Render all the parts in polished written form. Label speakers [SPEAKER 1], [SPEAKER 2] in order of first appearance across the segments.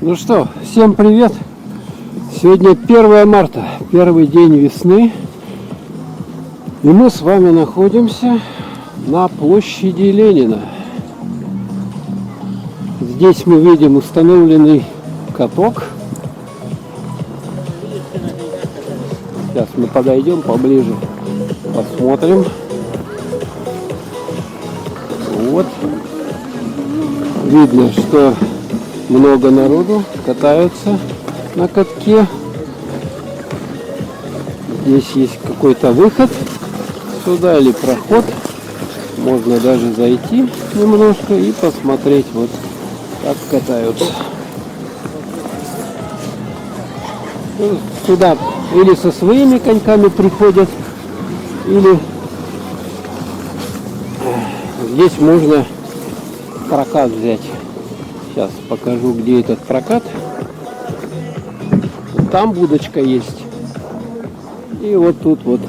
[SPEAKER 1] Ну что, всем привет! Сегодня 1 марта, первый день весны. И мы с вами находимся на площади Ленина. Здесь мы видим установленный каток. Сейчас мы подойдем поближе, посмотрим. Вот. Видно, что много народу катаются на катке. Здесь есть какой-то выход сюда или проход. Можно даже зайти немножко и посмотреть, вот как катаются. Сюда или со своими коньками приходят, или здесь можно прокат взять. Сейчас покажу, где этот прокат. Там будочка есть. И вот тут вот.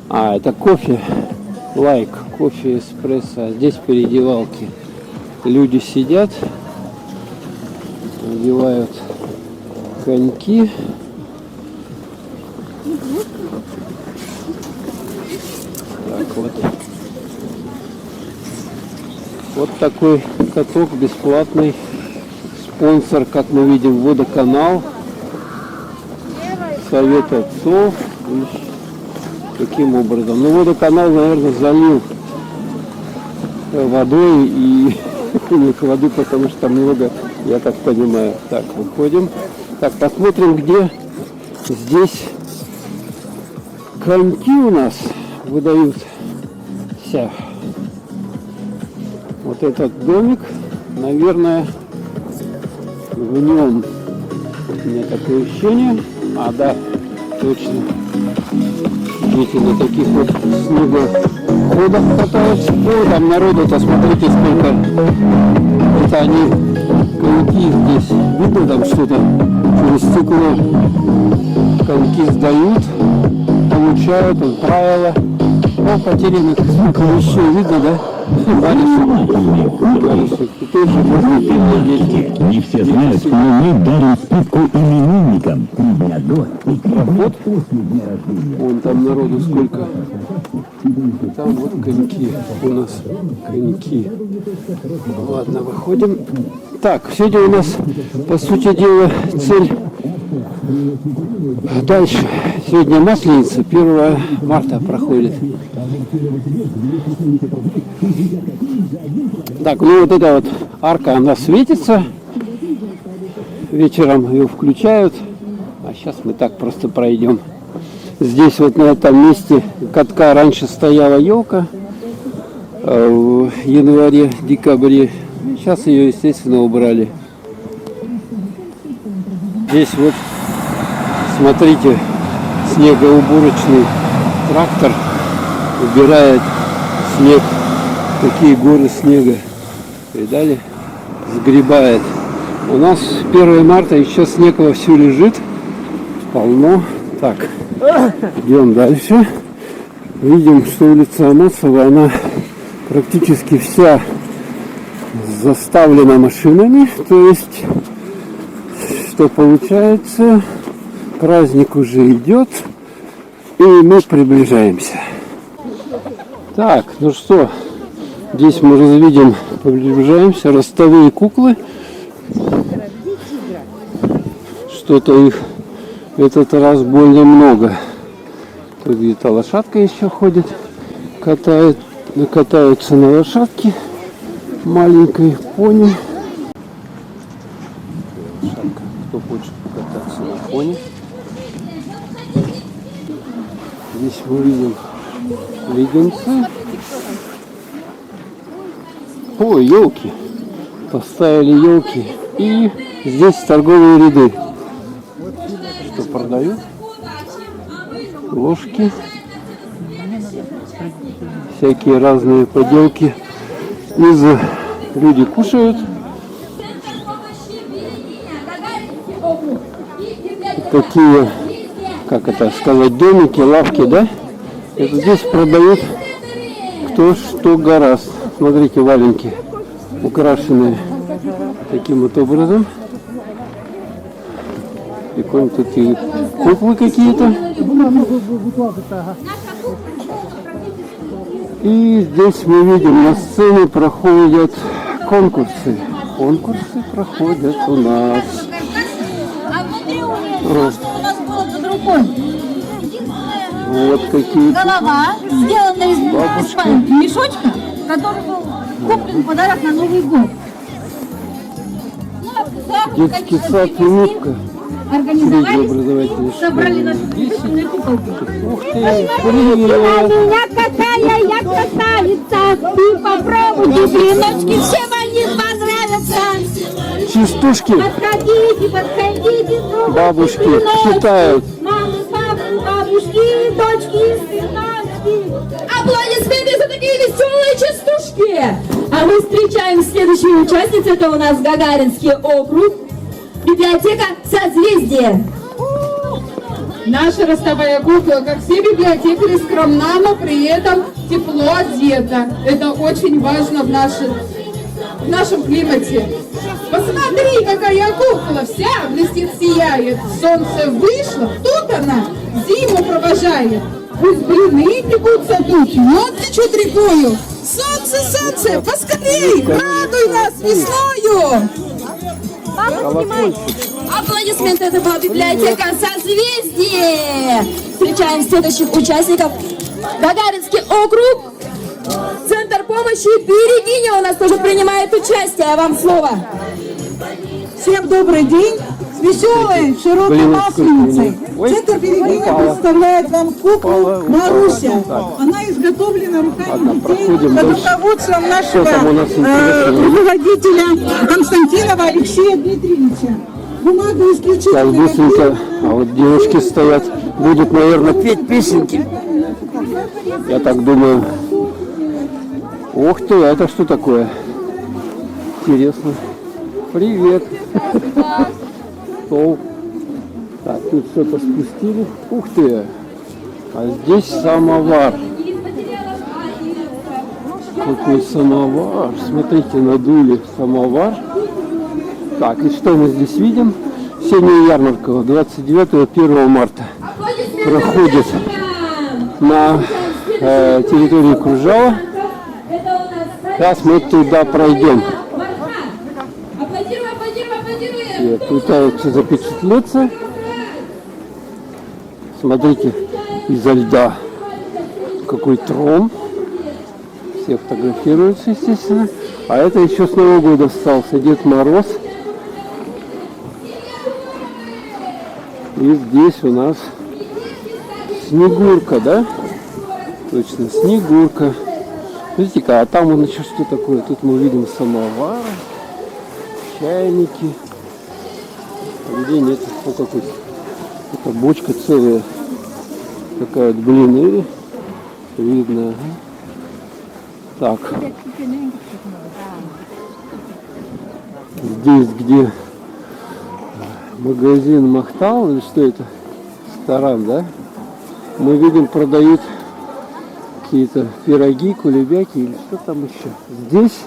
[SPEAKER 1] Это кофе. Лайк. Кофе, эспрессо. Здесь переодевалки. Люди сидят. Одевают коньки. Так вот. Вот такой каток бесплатный. Спонсор, как мы видим, водоканал. Совет отцов. Таким образом. Ну, водоканал, наверное, залил водой и нет воды, потому что там много, я так понимаю. Так, выходим. Так, посмотрим, где здесь коньки у нас выдаются. Вот этот домик, наверное, в нем, у меня такое ощущение, да, точно, дети на таких вот снегоходах катаются. Там народу-то, смотрите, сколько, это они, коньки здесь, видно там что-то, через стекло коньки сдают, получают, правила. Потерянных звуков еще видно, да? Барышек. И тоже можно переодеть.
[SPEAKER 2] Не все знают, но мы дарим скидку именинникам.
[SPEAKER 1] Вот. Вон там народу сколько. Там вот коньки у нас. Коньки. Ладно, выходим. Так, сегодня у нас, по сути дела, цель. Дальше. Сегодня Масленица, 1 марта проходит. Так, ну вот эта вот арка, она светится. Вечером ее включают. А сейчас мы так просто пройдем. Здесь вот на этом месте катка раньше стояла елка. В январе-декабре. Сейчас ее, естественно, убрали. Здесь вот, смотрите, снегоуборочный трактор убирает снег, такие горы снега, видали, сгребает. У нас 1 марта еще снег вовсю лежит, полно. Так, идем дальше. Видим, что улица Амосова, она практически вся заставлена машинами, то есть, что получается, праздник уже идет, и мы приближаемся. Так, ну что, здесь мы видим, приближаемся, ростовые куклы. Что-то их этот раз больно много. Тут где-то лошадка еще ходит, катаются на лошадке, маленькой пони. Лошадка, кто хочет покататься на пони. Здесь мы видим леденцы. Ой, елки. Поставили елки. И здесь торговые ряды. Что продают? Ложки. Всякие разные поделки. Люди кушают. Такие, как это сказать, домики, лавки, да? Это здесь продают кто что гораст. Смотрите, валенки украшенные таким вот образом. Прикольно, тут и куклы какие-то. И здесь мы видим, на сцене проходят конкурсы. Конкурсы проходят у нас.
[SPEAKER 3] А внутри у меня что у нас было под рукой?
[SPEAKER 1] Вот какие-то.
[SPEAKER 3] Голова, сделанная из мешочка, который был куплен в подарок на Новый год. Ну,
[SPEAKER 1] Детский сад «Улыбка».
[SPEAKER 3] организовали,
[SPEAKER 1] Образовательный
[SPEAKER 3] собрали наши кукольные куколки.
[SPEAKER 1] Ух ты, привет!
[SPEAKER 3] Я какая я красавица, ты попробуйте, блиночки, всем они понравятся.
[SPEAKER 1] Частушки
[SPEAKER 3] Подходите, подходите, пробуйте
[SPEAKER 1] бабушки
[SPEAKER 3] блиночки.
[SPEAKER 1] читают.
[SPEAKER 3] Мамы, папы, бабушки, дочки, сыночки.
[SPEAKER 4] Аплодисменты за такие веселые частушки! А мы встречаем следующую участницу. Это у нас Гагаринский округ. Библиотека «Созвездие».
[SPEAKER 5] Наша ростовая кукла, как все библиотекари, скромна, но при этом тепло одета. Это очень важно в нашем климате. Посмотри, какая кукла, вся блестит, сияет. Солнце вышло, тут она зиму провожает. Пусть блины пекутся тут, мед течет рекою. Солнце, солнце, поскорей, радуй нас весною!
[SPEAKER 4] Аплодисменты. Это была библиотека «Созвездие». Встречаем следующих участников. Гагаринский округ. Центр помощи Берегиня у нас тоже принимает участие. Вам слово.
[SPEAKER 6] Всем добрый день! С веселой, широкой
[SPEAKER 1] Блин,
[SPEAKER 6] масленицей.
[SPEAKER 1] ой,
[SPEAKER 6] Центр Берегиня представляет вам куклу Маруся. Она изготовлена руками детей
[SPEAKER 1] проходим
[SPEAKER 6] под
[SPEAKER 1] дальше.
[SPEAKER 6] руководством нашего
[SPEAKER 1] там у нас интересного?
[SPEAKER 6] руководителя Константинова Алексея Дмитриевича. Бумага
[SPEAKER 1] Так,
[SPEAKER 6] исключительно
[SPEAKER 1] быстренько. А вот девушки стоят. Будут, наверное, петь песенки. Я так думаю. Ух ты, а это что такое? Интересно. Привет. Стол. Так, тут что-то спустили. Ух ты. А здесь самовар. Какой самовар. Смотрите, надули самовар. Так, и что мы здесь видим? Осенняя ярмарка 29-1 марта проходит на территории Кружава. Сейчас мы туда пройдем. Все пытаются запечатлеться. Смотрите, изо льда какой трон. Все фотографируются, естественно. А это еще с Нового года остался Дед Мороз. И здесь у нас Снегурка, да? Точно, Снегурка. Смотрите-ка, а там вон еще что такое? Тут мы видим самовары, чайники. А где нет? О, какой. Это бочка целая. Такая вот блины. Видно, ага. Так. Здесь, где магазин Махтал, или что это? Ресторан, да? Мы видим, продают какие-то пироги, кулебяки или что там еще. Здесь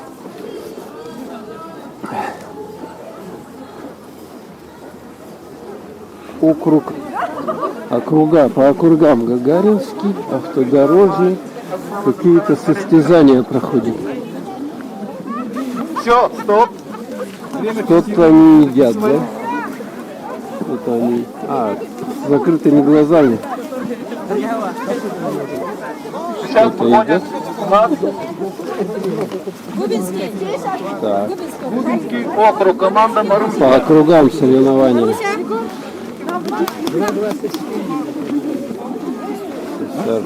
[SPEAKER 1] округ, округа, по округам Гагаринский, автодорожный, какие-то состязания проходят.
[SPEAKER 7] Все, стоп.
[SPEAKER 1] Что-то они едят, да? Что-то они... с закрытыми глазами.
[SPEAKER 7] Сейчас
[SPEAKER 1] Это
[SPEAKER 7] выходит
[SPEAKER 1] идет?
[SPEAKER 7] у нас
[SPEAKER 1] Так,
[SPEAKER 7] Губинский округ, команда Маруся.
[SPEAKER 1] по округам соревнования. Так.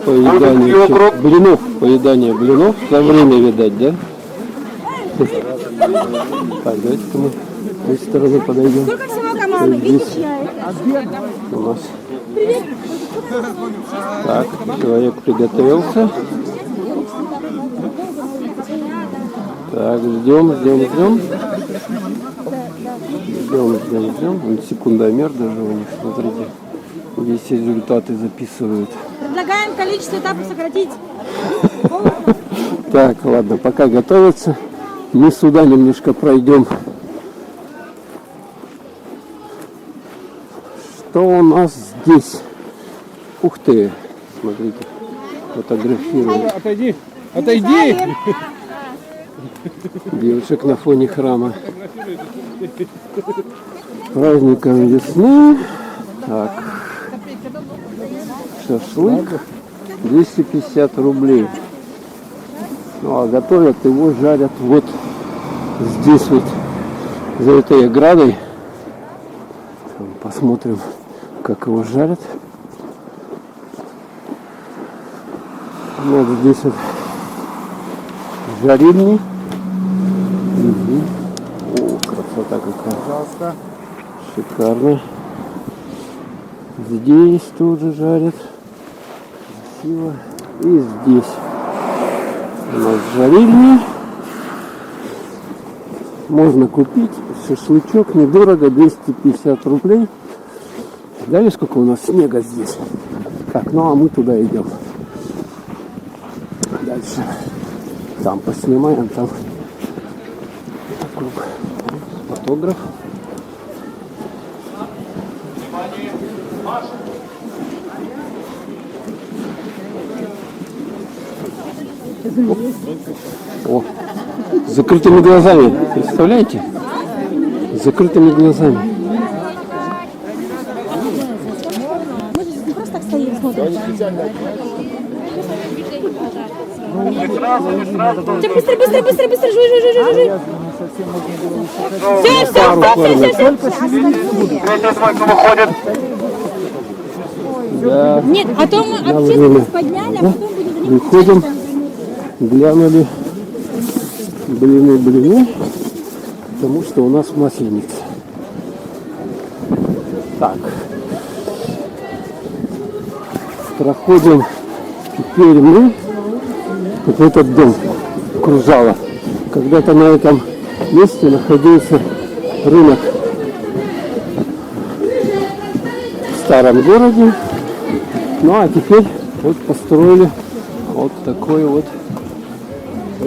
[SPEAKER 1] Поедание блинов, поедание блинов. За время, видать, да? Так, давайте-ка мы с этой стороны подойдем.
[SPEAKER 3] Сколько всего команд? Видишь,
[SPEAKER 1] У нас. Так, человек приготовился. Так, ждем. Вон секундомер даже у них, смотрите. Весь результаты записывают.
[SPEAKER 3] Предлагаем количество этапов сократить.
[SPEAKER 1] Так, ладно, пока готовятся. Мы сюда немножко пройдем что у нас здесь? Ух ты, смотрите, фотографирую.
[SPEAKER 8] Отойди, отойди!
[SPEAKER 1] Девушек на фоне храма. Праздником весны. Так. Шашлык 250 рублей. Ну, а готовят его, жарят вот здесь вот, за этой оградой. Посмотрим, как его жарят. Вот здесь вот жарильни. О, красота какая.
[SPEAKER 8] Пожалуйста.
[SPEAKER 1] Шикарно. Здесь тоже жарят. Красиво. И здесь у нас жарильни. Можно купить шашлычок недорого, 250 рублей. Знаете, сколько у нас снега здесь? Так, ну а мы туда идем. Дальше. Там поснимаем, там вокруг фотограф. О, с закрытыми глазами, представляете? С закрытыми глазами.
[SPEAKER 4] Быстро, быстро, быстро, быстро, жуй. Все.
[SPEAKER 7] Третья двойка выходит.
[SPEAKER 1] Да.
[SPEAKER 3] Нет, а то мы общественность подняли, а потом будет
[SPEAKER 1] Выходим, глянули блины, потому что у нас масленица. Так. Проходим теперь мы вот в этот дом Кружало. Когда-то на этом месте находился рынок в старом городе. Ну а теперь вот построили вот такой вот,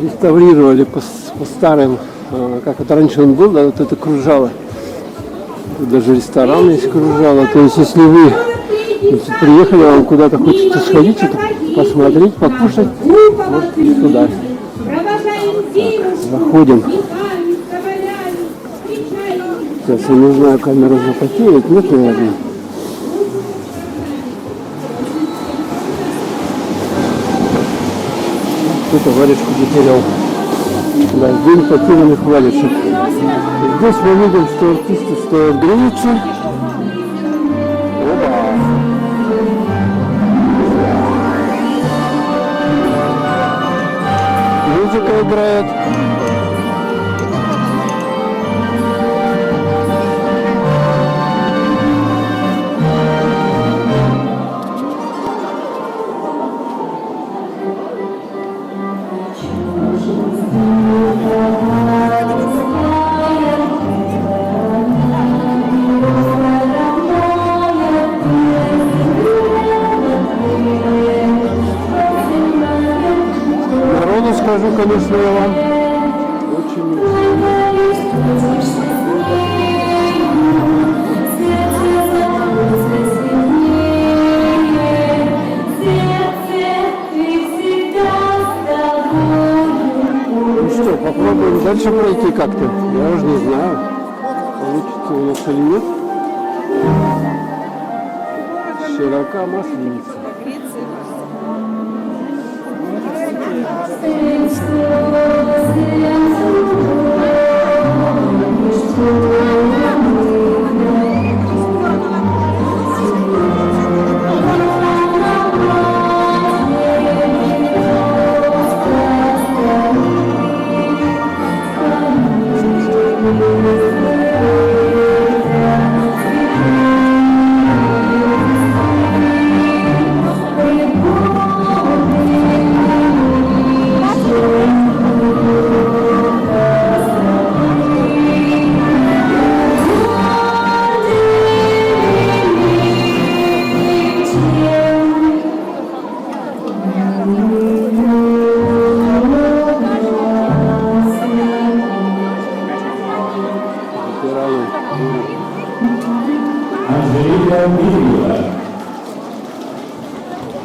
[SPEAKER 1] реставрировали по старым, как это раньше он был, да, вот это Кружало. Тут даже ресторан есть Кружало. То есть если вы приехали, вам куда-то хочется сходить, что-то посмотреть, покушать, можете туда. Так, заходим. Сейчас я не знаю, камеру запотеет, нет, наверное. Кто-то варежку потерял. Да, день потерянных варежек. Здесь мы видим, что артисты стоят границы. Музыка играет. Народу скажу, конечно, я вам. Очень. Ну что, попробуем дальше пройти как-то. Я уже не знаю, получится у нас или нет. Широка масленица.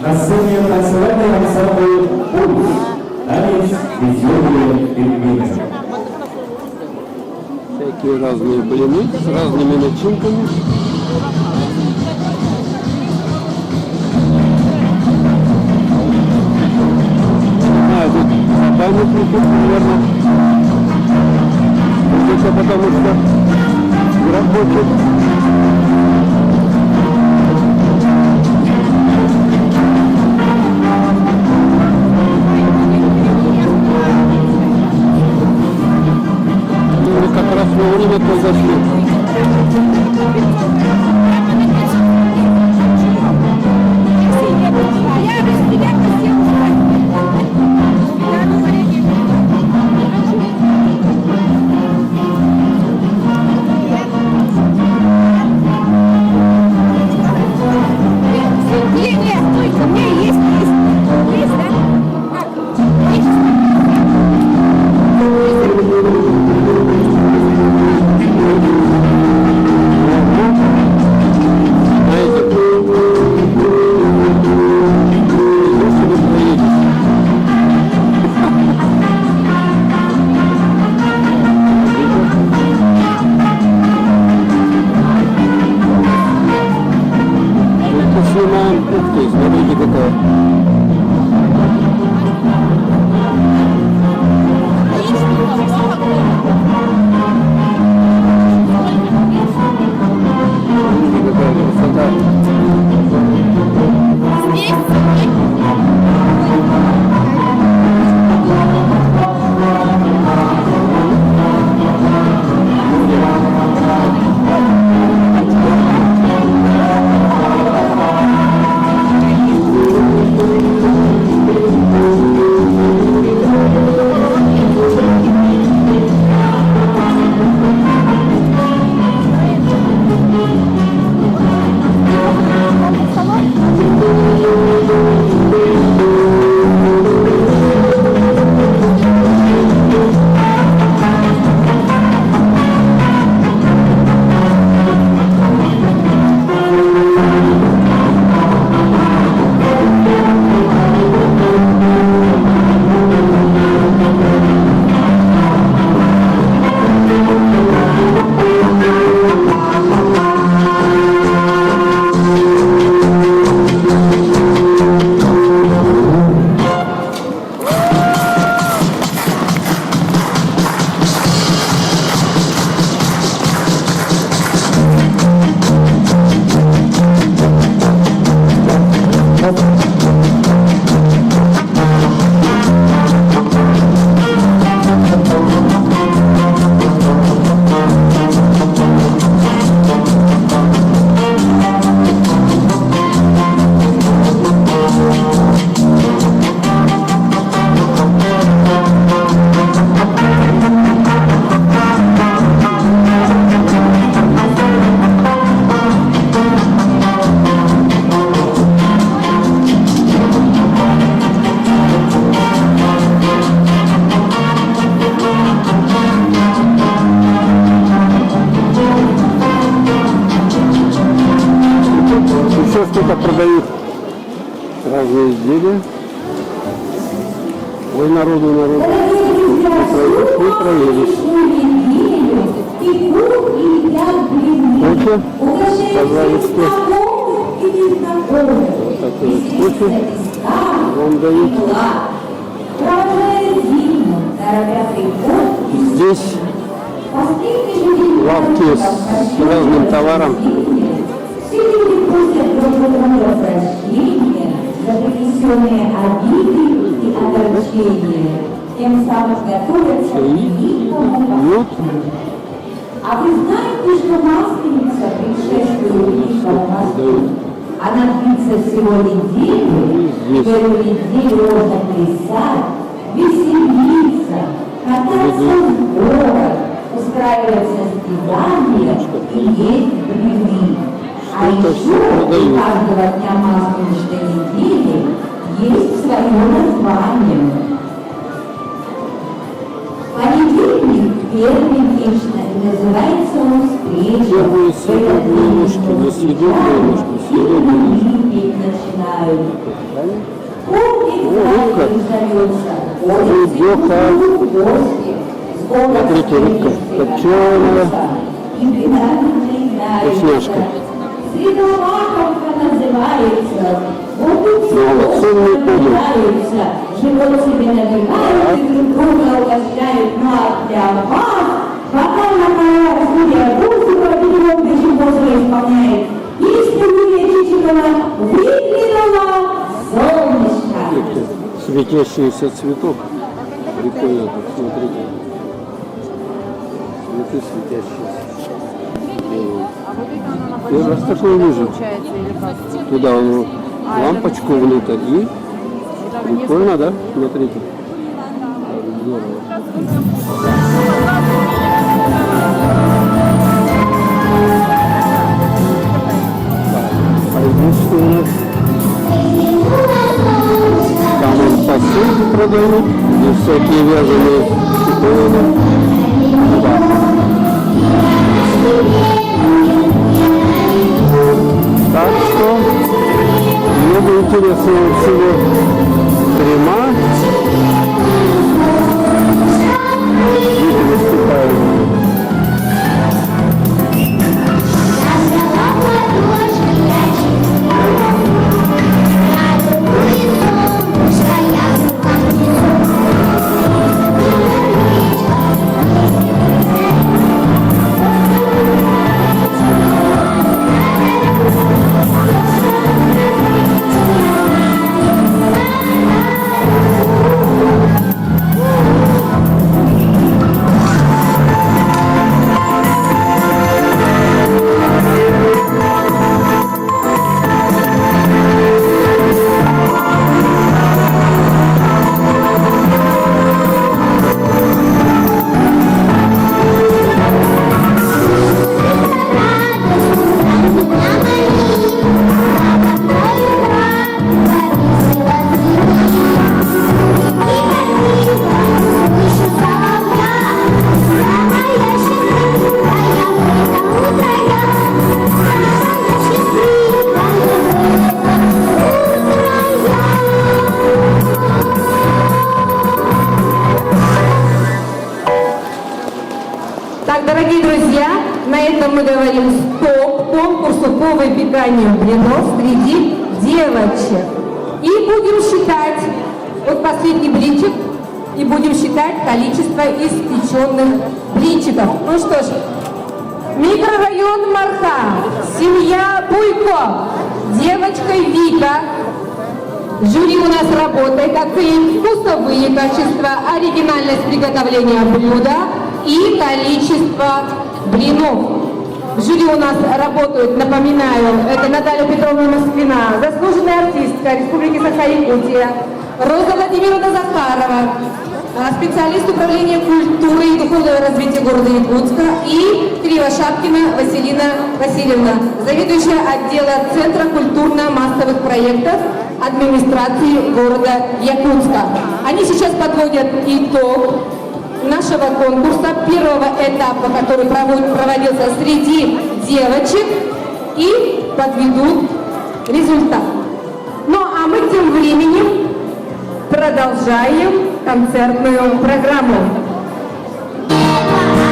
[SPEAKER 2] На сцене танцевальный ансамбль «Пульс». Танец «Веселые пельмени».
[SPEAKER 1] Всякие разные блины с разными начинками. Тут памятники, наверное. Это потому что рабочий. Мы как раз вовремя произошли. Смотрите, какая. Видите, какая красота. Что-то продают разные изделия. Ой, народу. Не проверишь. Кофе, пожалуйста. Вот такой вот кофе вам дают. Здесь лавки с разным товаром.
[SPEAKER 9] За принесенные обиды и огорчения, тем самым готовятся к великому. А вы знаете, что Масленица предшествует великому посту? Она длится всего неделю, в эту неделю можно плясать, веселиться, кататься в город, устраивать состязания и есть блины. А еще у каждого дня Масленичной недели есть свое название. Понедельник первый лично, и называется он встреча.
[SPEAKER 1] Первые съедобные ложки, на съедобные ложки, съедобные ложки.
[SPEAKER 9] Начинают.
[SPEAKER 1] Рыбёха. Смотрите, рыбка копченая. Вкусняшка. Малосольный ужин.
[SPEAKER 9] Живот себе набивают, друг друга угощают, ну а для вас, пока на полях студия Русикова перевод Бежимбозова исполняет, песню Юрия Чичикова «Выглянуло солнышко».
[SPEAKER 1] Светящийся цветок. Прикольно тут, смотрите. Цветы светящиеся. Первый раз такой вижу. Туда лампочку внутрь и прикольно, да? Смотрите. Здорово. А здесь что у нас? Там он посуду продают, и всякие вязаные иконы. Да. Так что много интересного всего. Крема. Люди выступают.
[SPEAKER 4] Дорогие друзья, на этом мы говорим стоп конкурсу по выпеканию блинов среди девочек. И будем считать, вот последний блинчик, и будем считать количество испеченных блинчиков. Ну что ж, микрорайон Марха, семья Буйко, девочка Вика. Жюри у нас работает, оценит вкусовые качества, оригинальность приготовления блюда и количество блинов. В жюри у нас работают, напоминаю, это Наталья Петровна Москвина, заслуженная артистка Республики Саха-Якутия, Роза Владимировна Захарова, специалист управления культуры и духовного развития города Якутска, и Кривошапкина Василина Васильевна, заведующая отдела Центра культурно-массовых проектов администрации города Якутска. Они сейчас подводят итог нашего конкурса, первого этапа, который проводился среди девочек, и подведут результат. Ну а мы тем временем продолжаем концертную программу.
[SPEAKER 9] Yeah.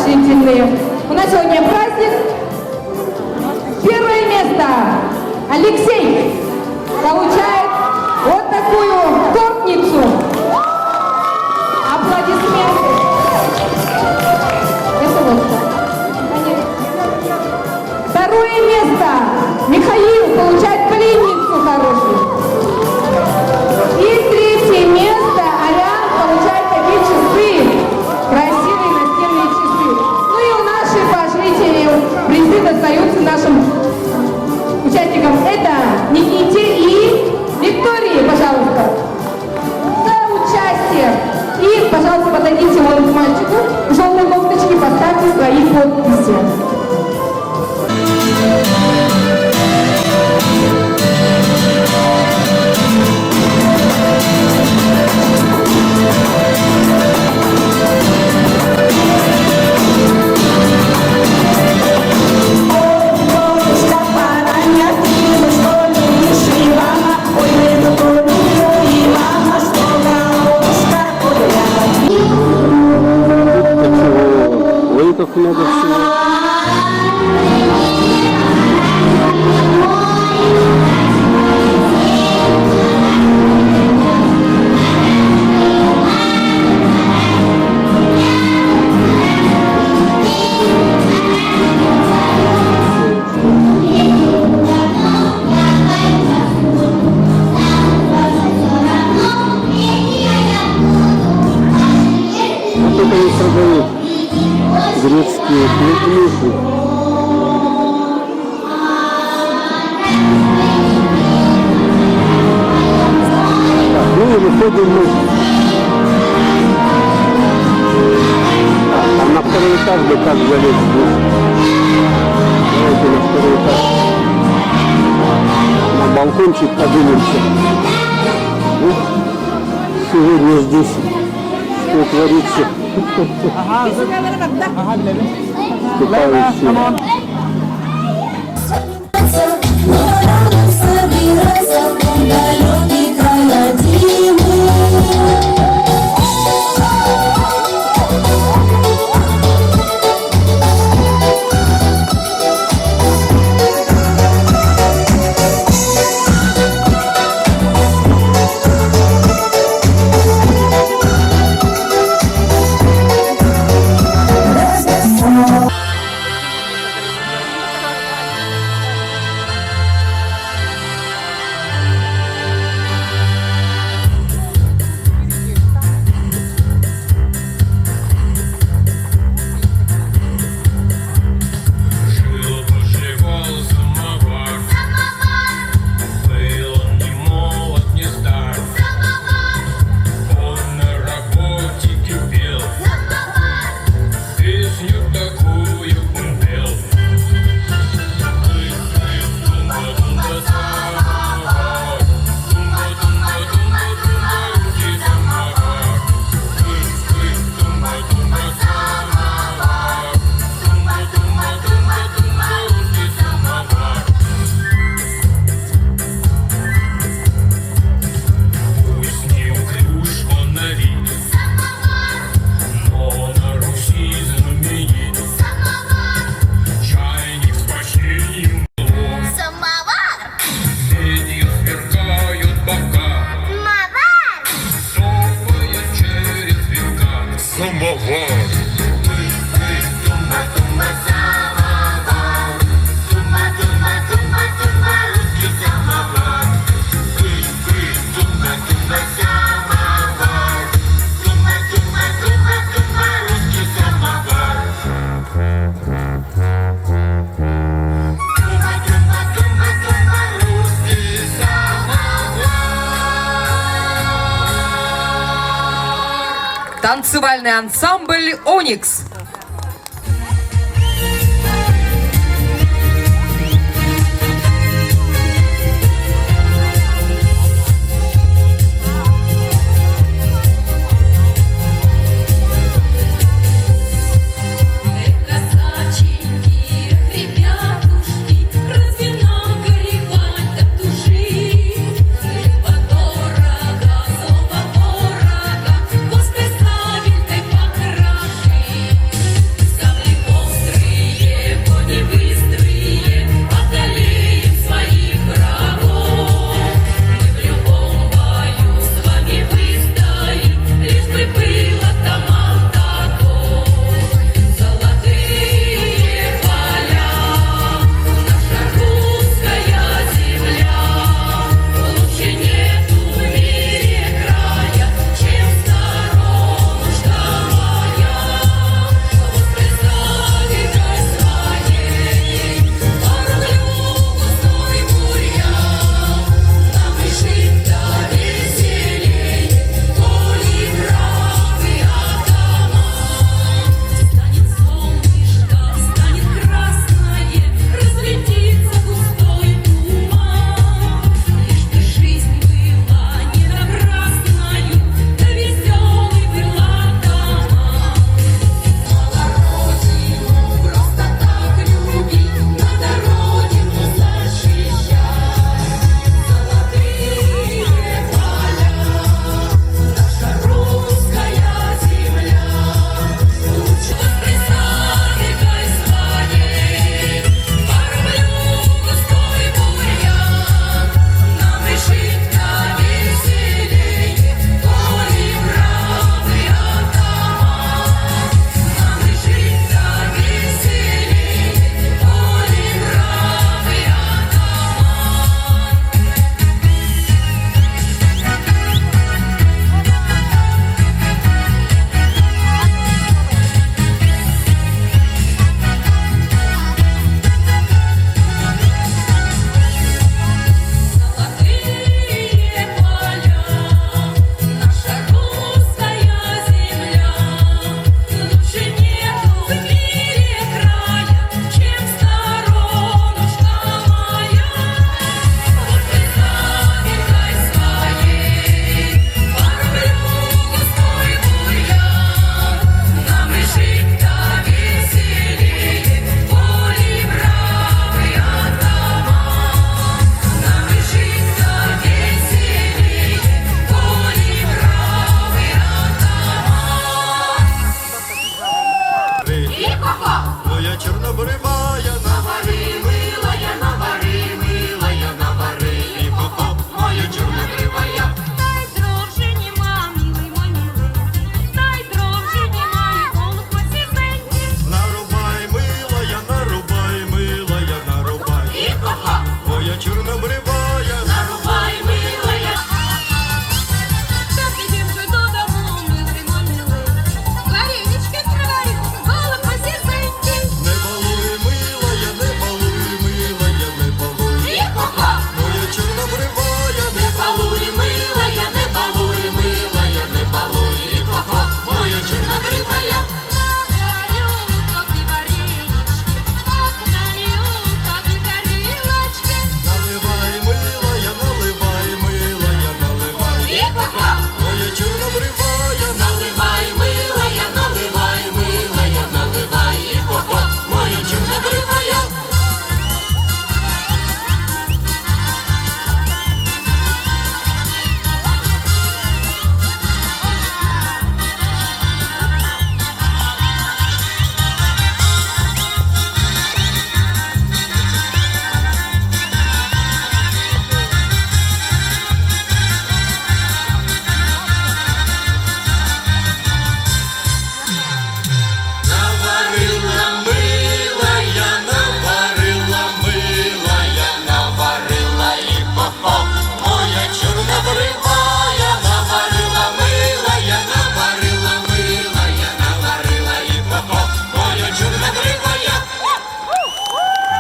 [SPEAKER 5] положительные. У нас сегодня праздник. Первое место Алексей получает вот такую тортницу. Аплодисменты. Это вот. Второе место Михаил получает пленницу хорошую. И третье место Алян получает такие часы. Красивые настенные часы. Ну и у наших поощрителей призы достаются нашим участникам. Это Никите и Виктории, пожалуйста, за участие. И, пожалуйста, подойдите вон к мальчику в желтой кофточке, поставьте свои подписи.
[SPEAKER 1] Ой, как много всего. Вот это не продают грецкие клубники. Ну и выходим мы. Там на второй этаж бы как залезть здесь. Давайте на второй этаж. На балкончик поднимемся. Вот сегодня здесь что творится. Купающие.
[SPEAKER 10] Танцевальный ансамбль «Оникс».
[SPEAKER 11] Господи, славиль ты покраши. моя чорнобривая.
[SPEAKER 4] Нарубай, милая. Как идем же додому, милый мой милый. Варенички проварю, голубь посерденький.
[SPEAKER 11] Не балуй, милая, не балуй, милая, не балуй.
[SPEAKER 4] Іхо-хо!
[SPEAKER 11] Моя чорнобривая,
[SPEAKER 4] Не балуй, милая, не балуй, милая, не балуй. Іхо-хо!
[SPEAKER 11] моя чорнобривая.
[SPEAKER 4] Наварю, как и варенички, ох, налью, как и тарелочки.
[SPEAKER 11] Наливай, милая, наливай, милая, наливай.
[SPEAKER 4] Іхо-хо!
[SPEAKER 11] Моя чорнобривая,
[SPEAKER 4] Наливай, милая, наливай, милая, наливай. Іхо-хо!
[SPEAKER 11] моя чорнобривая. Наварила милая, наварила милая, наварила і хо-хо. Моя чорнобривая, наварила милая, наварила милая, наварила і хо-хо. Моя чорнобривая.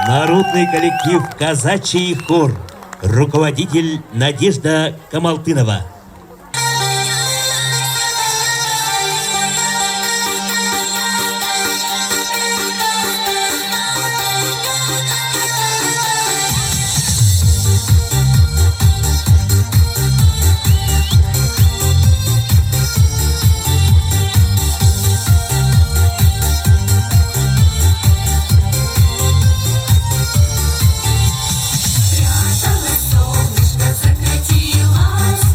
[SPEAKER 12] Народный коллектив «Казачий хор». Руководитель Надежда Камалтынова.
[SPEAKER 4] Солнышко закатилось,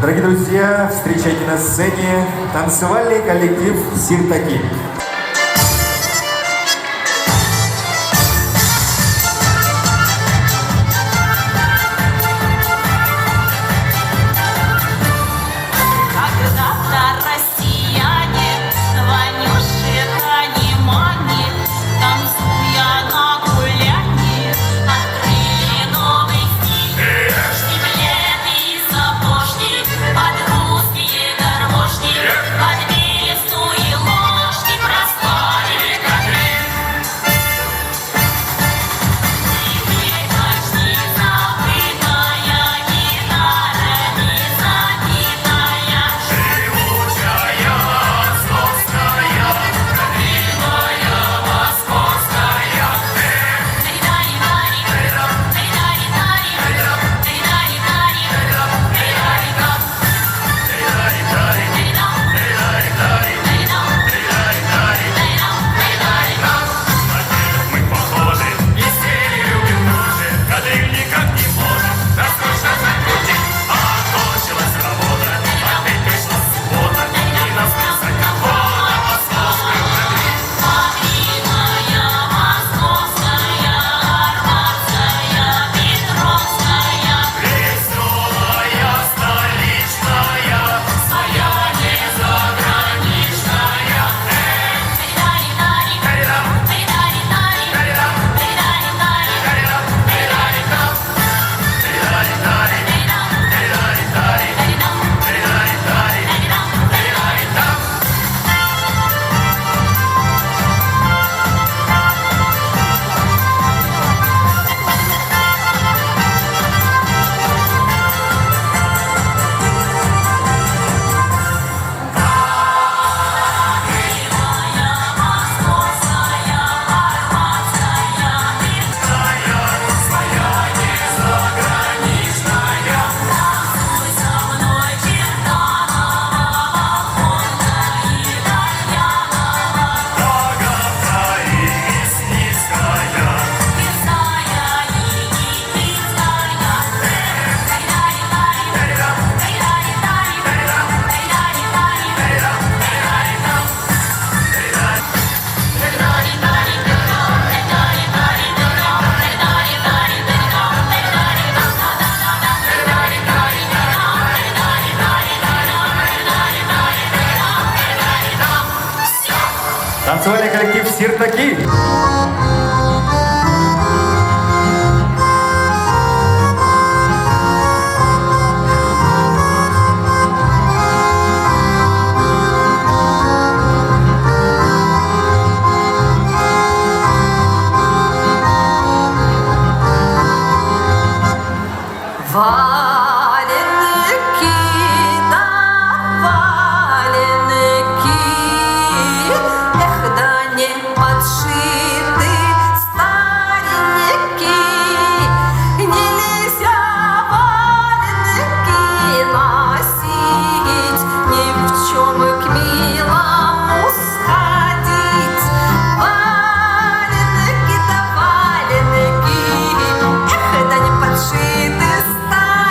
[SPEAKER 13] Дорогие друзья, встречайте на сцене танцевальный коллектив «Сиртаки».
[SPEAKER 9] Когда-то россияне, Ванюши, Танимани, танцуя на гуляне, открыли новый стиль. Штиблеты и сапожки, под русские гармошки, под песню и ложки прославили коты. Теперь почти забытая гитара, не забитая. Живучая московская, древняя московская. Дай-дай-дай, дай-дай-дай,
[SPEAKER 11] Мы похожи, веселье любим тоже, кадриль никак не может нас точно закрутить. А кончилась работа, опять пришла суббота, и нас плясать охота московскую кадриль.
[SPEAKER 9] Модельная, московская, арбатская, петровская.
[SPEAKER 11] Веселая, столичная, своя не заграничная.
[SPEAKER 13] Танцевальный коллектив «Сиртаки».
[SPEAKER 9] Валенки, да валенки, эх, да не подшиты старенькие. Нельзя валенки носить, ни в чем к милому сходить. Валенки, да валенки, эх, да не подшиты старенькие.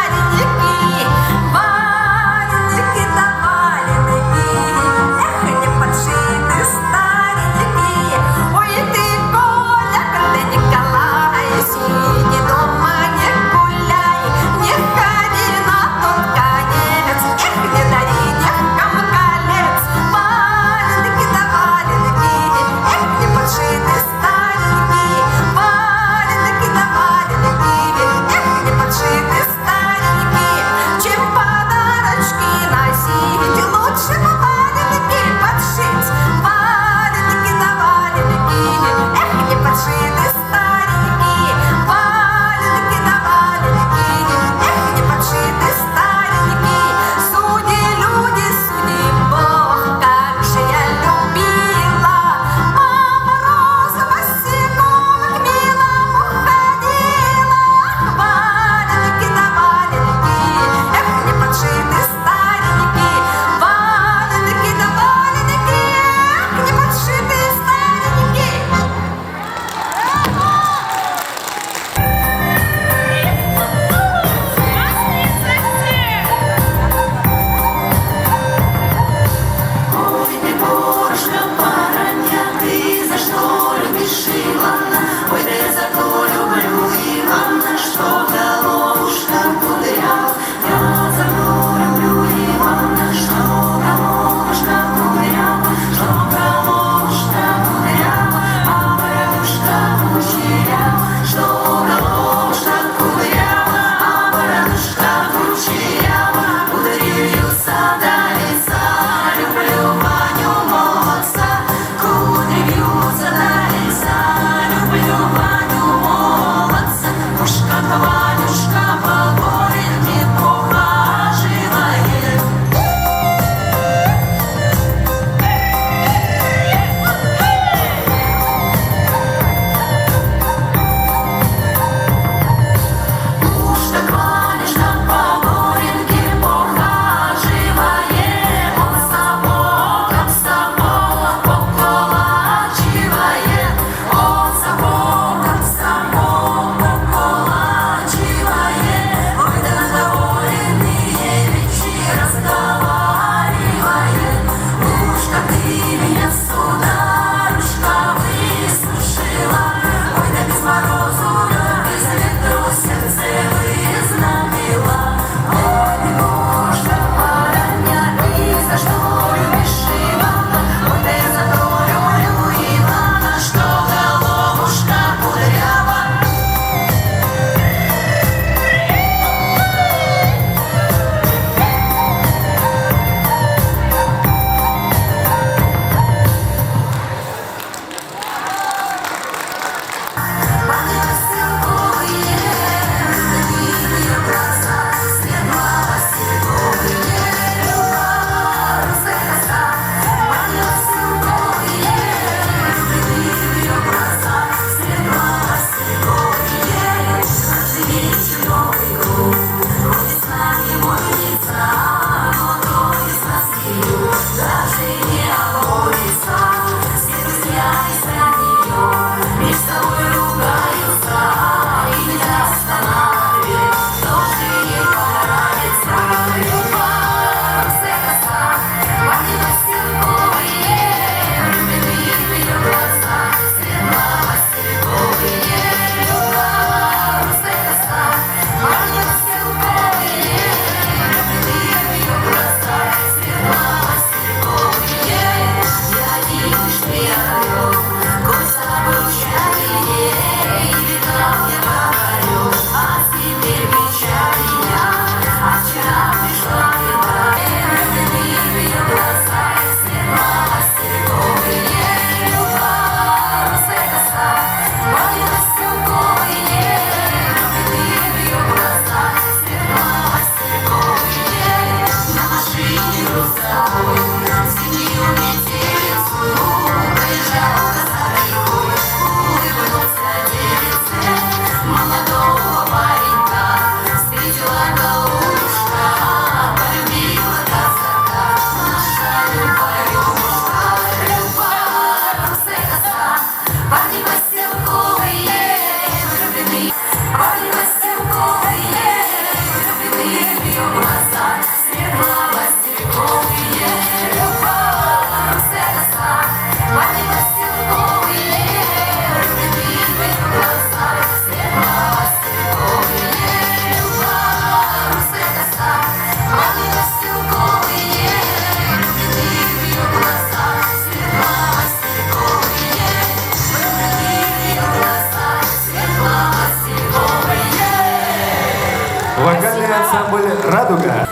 [SPEAKER 13] Вокальный ансамбль «Радуга».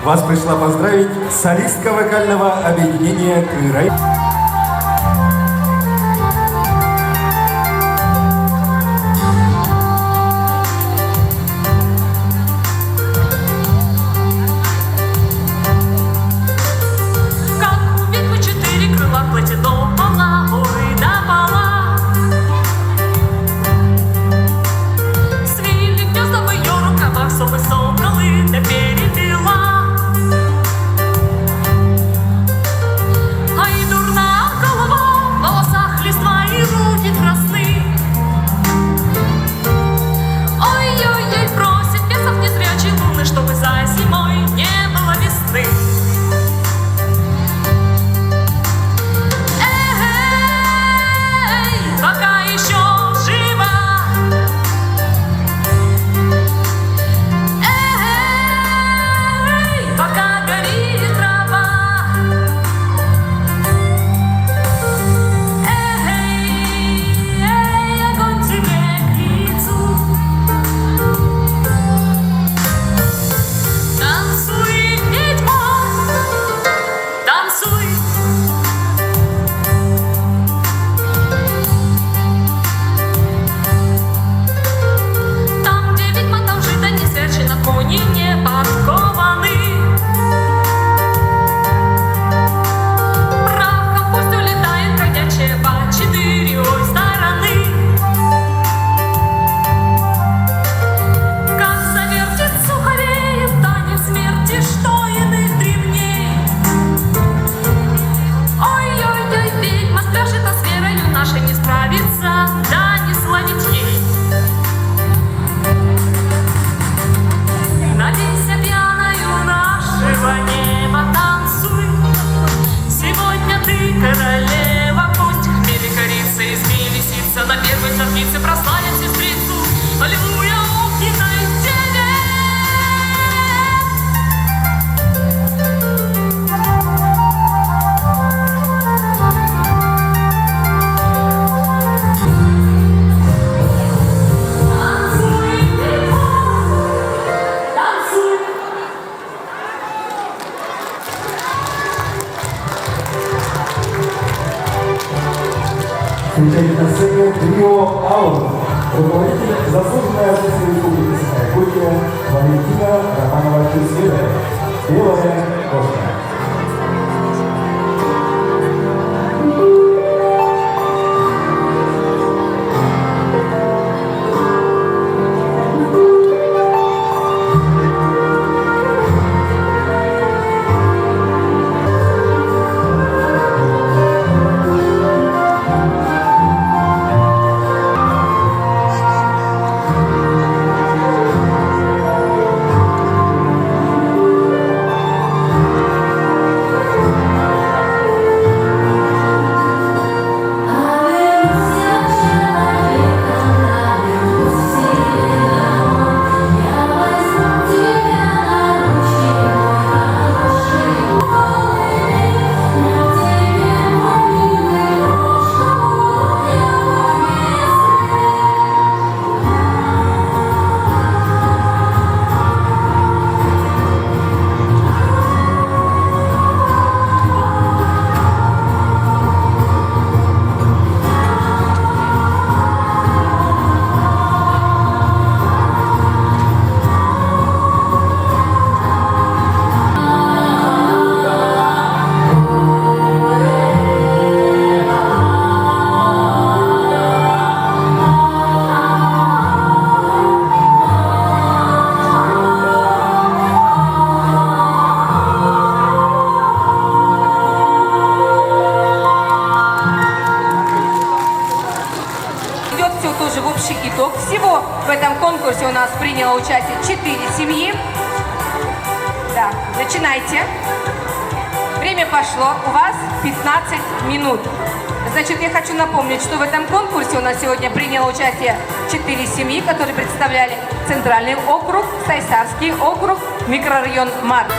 [SPEAKER 13] Вас пришла поздравить солистка вокального объединения «Край». Встречайте на сцене трио «Аут». Руководитель заслуженной артистка Республики Саха-Якутия Валентина Романова-Кирсева. Белая кошка.
[SPEAKER 10] Итог. Всего в этом конкурсе у нас приняло участие 4 семьи. Да, начинайте. Время пошло. У вас 15 минут. Значит, я хочу напомнить, что в этом конкурсе у нас сегодня приняло участие 4 семьи, которые представляли Центральный округ, Сайсарский округ, микрорайон Март.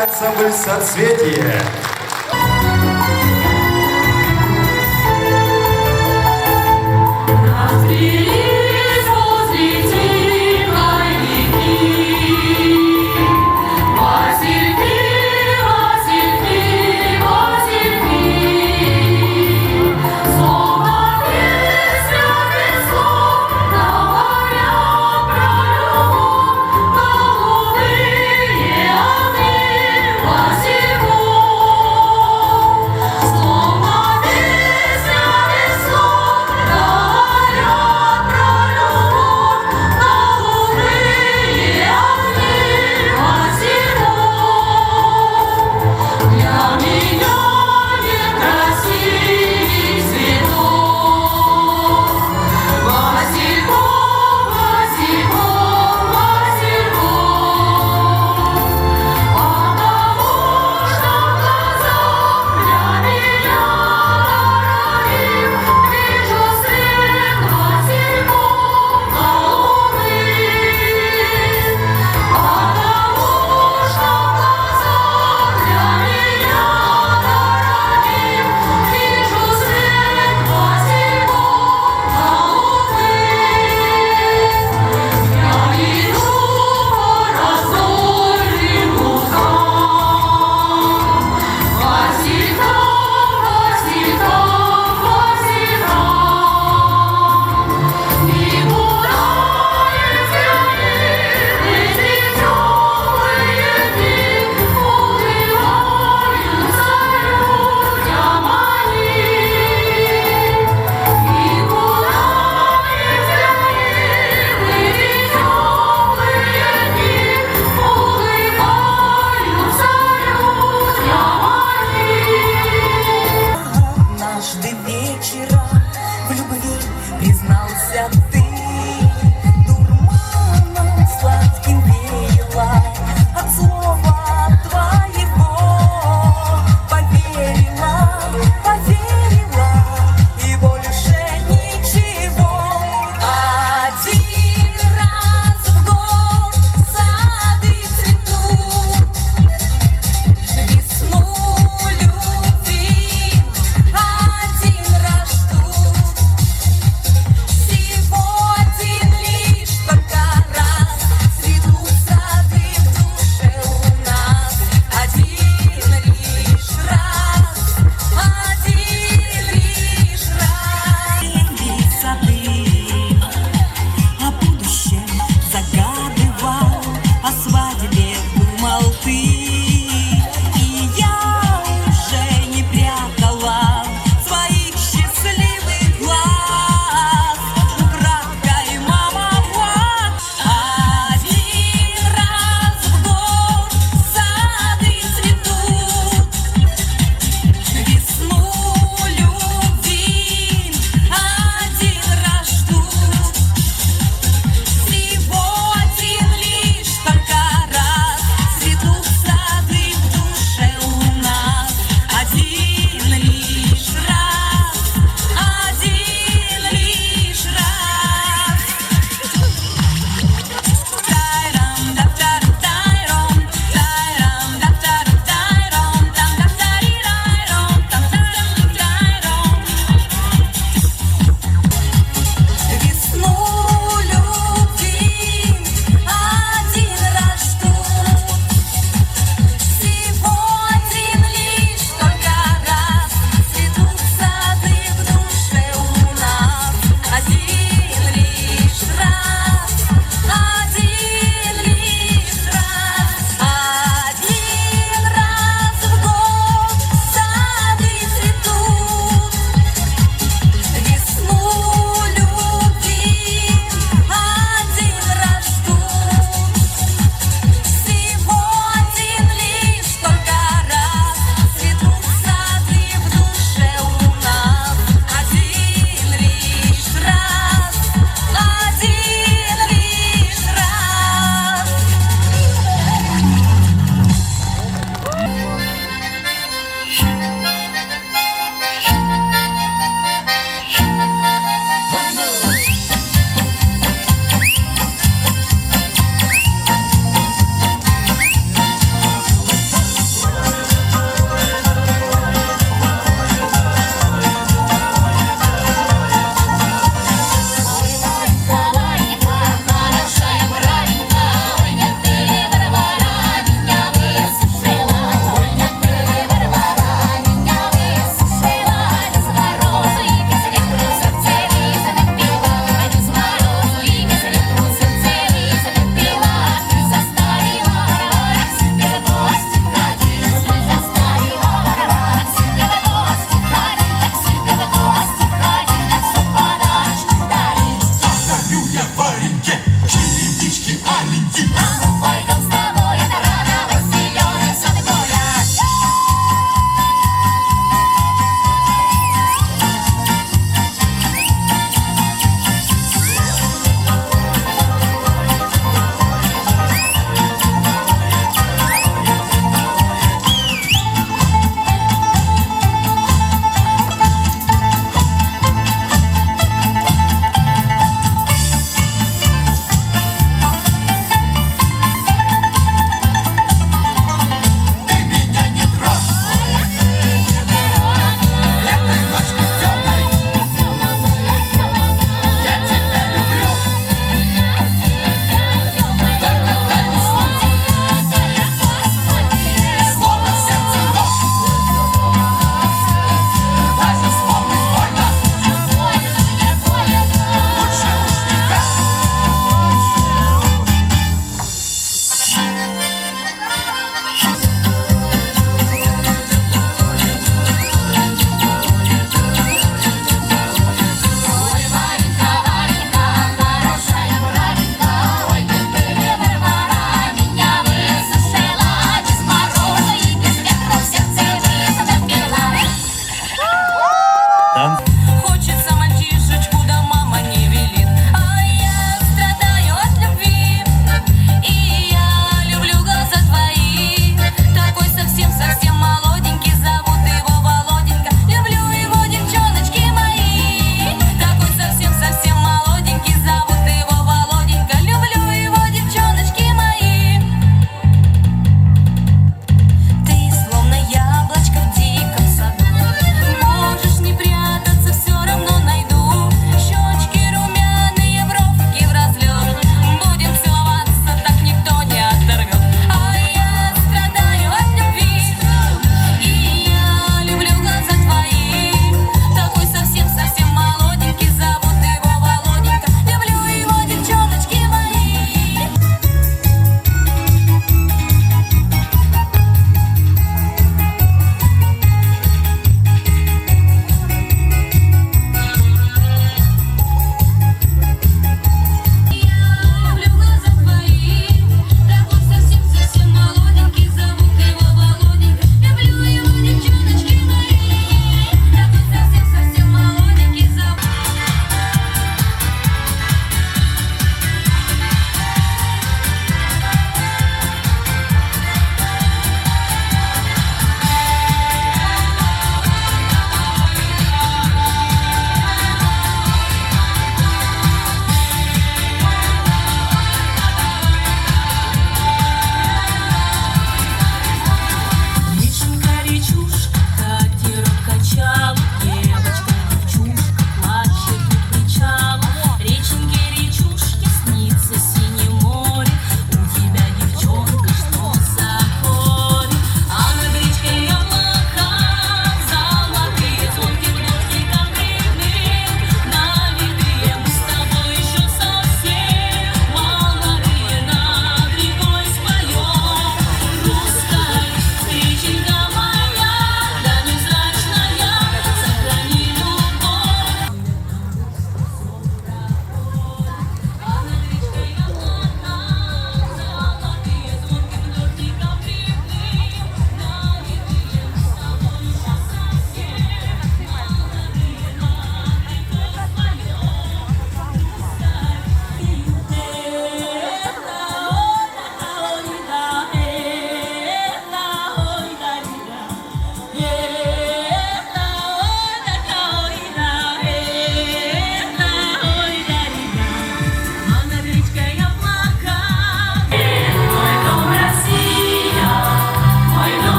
[SPEAKER 13] ансамбль «Соцветие».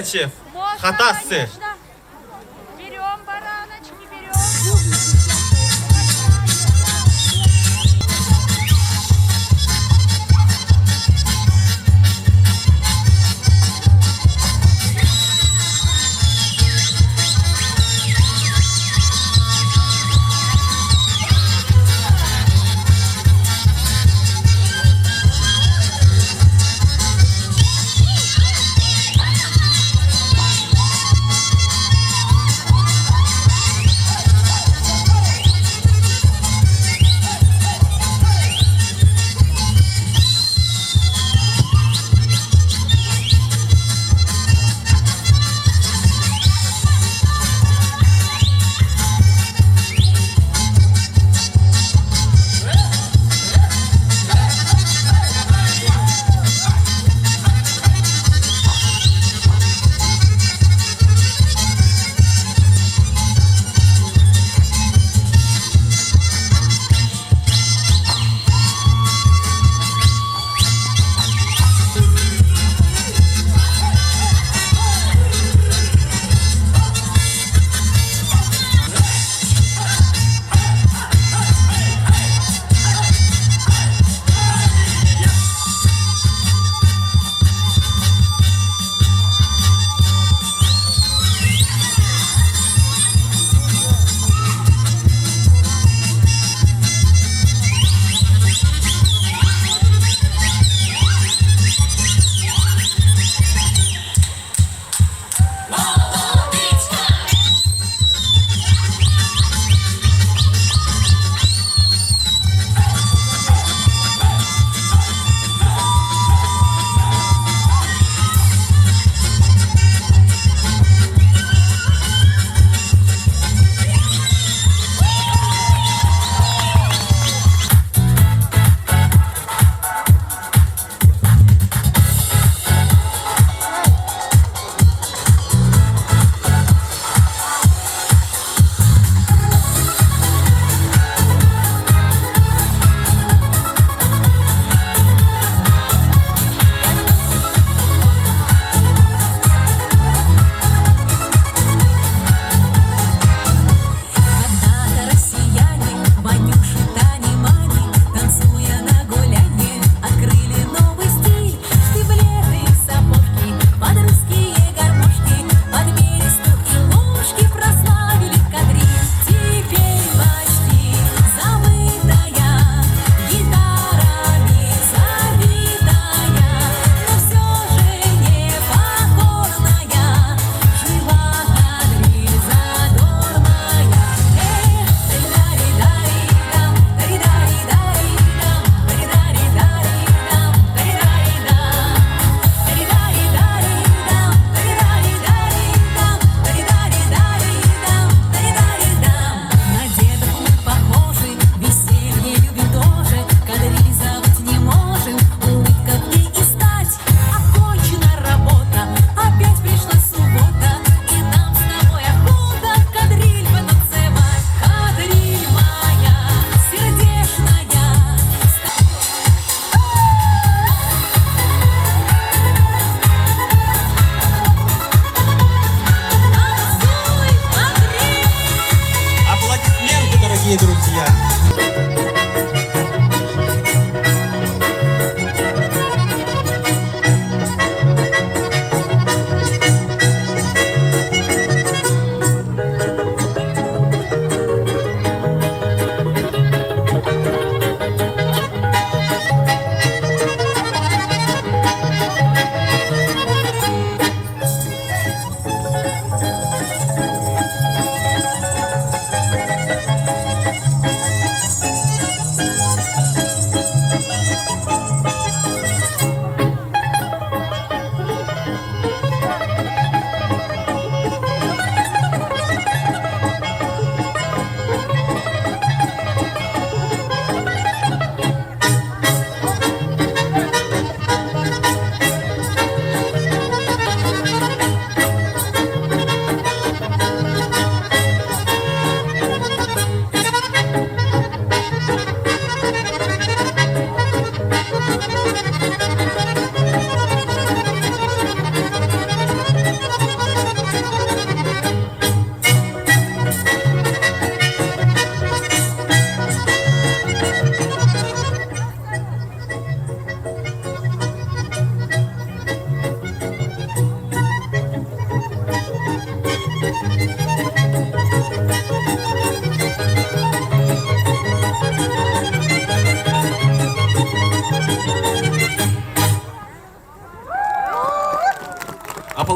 [SPEAKER 14] Мелочев, Хатасцы.
[SPEAKER 15] Берем бараночки, берем.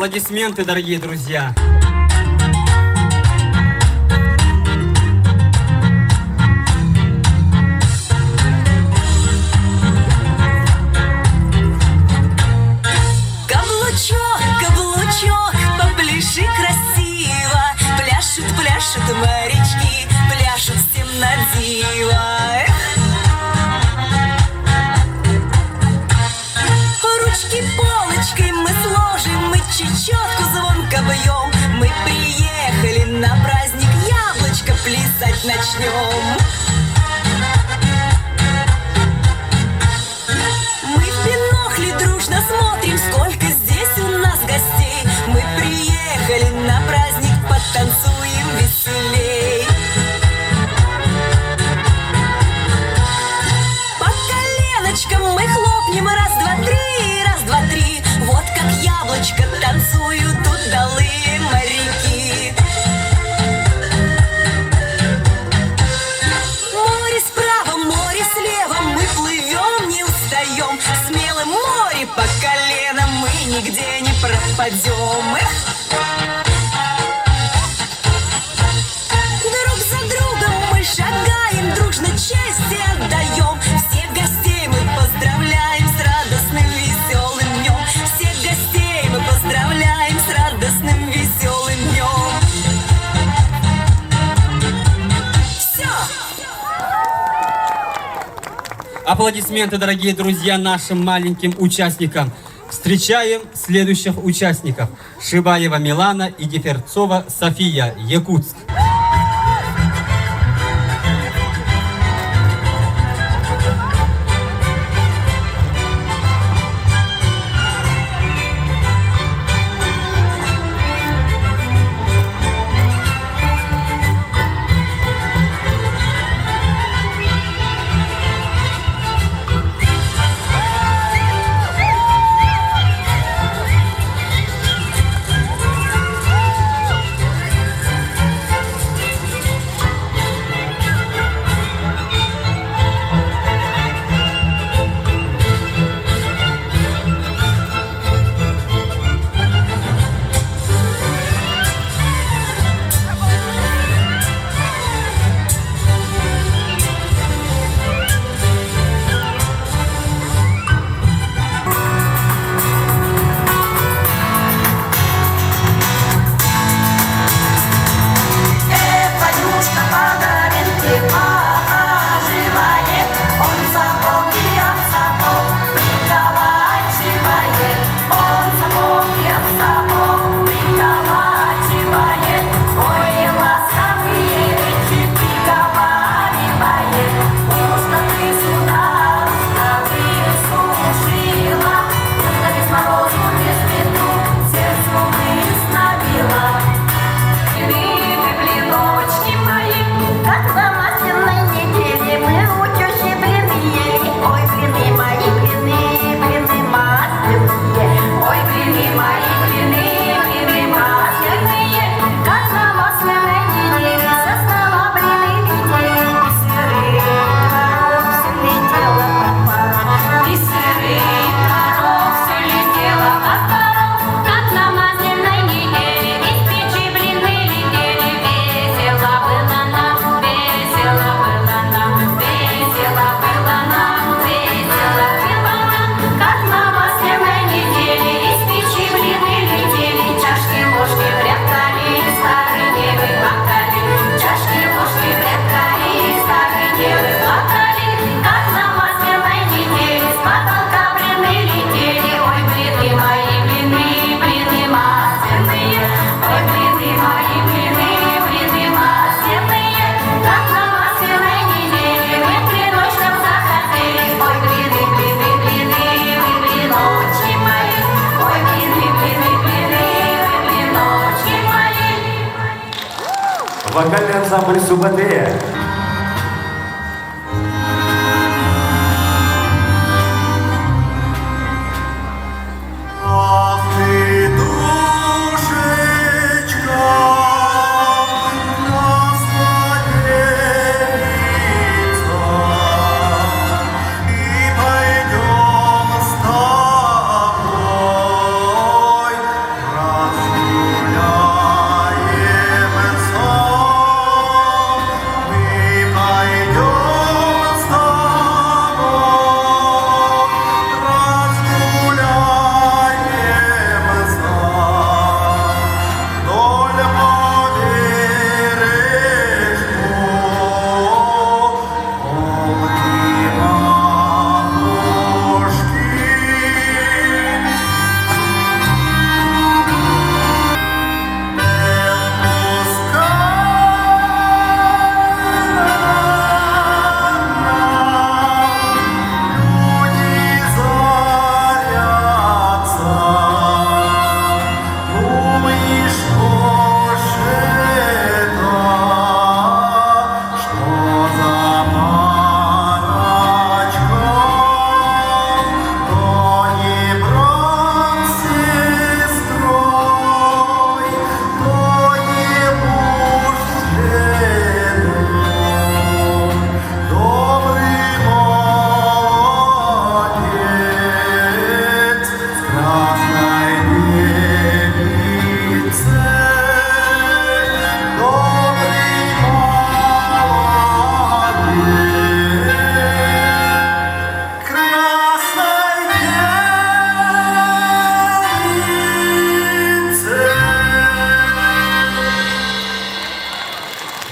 [SPEAKER 16] Аплодисменты, дорогие друзья.
[SPEAKER 17] Каблучок, каблучок, попляши красиво. Пляшут, пляшут морячки, пляшут всем на диво. Ручки полочкой мы сложим, мы чечетку звонко бьем. Мы приехали на праздник, яблочко плясать начнем. Мы в бинокле дружно смотрим, сколько здесь у нас гостей. Мы приехали на праздник, потанцуем веселей. По коленочкам мы хлопнем, раз, два, три, раз, два, три. Вот как яблочко танцуют удалые моряки. Море справа, море слева, мы плывем, не устаем. В смелом море по колено мы нигде не пропадем. Друг за другом мы шагаем, дружно честь отдаем. Всех гостей мы поздравляем с радостным веселым днем. Всех гостей мы поздравляем с радостным веселым днем. Все!
[SPEAKER 16] Аплодисменты, дорогие друзья, нашим маленьким участникам. Встречаем следующих участников. Шибаева Милана и Деферцова София, Якутск.
[SPEAKER 13] Вокальный ансамбль Субатея.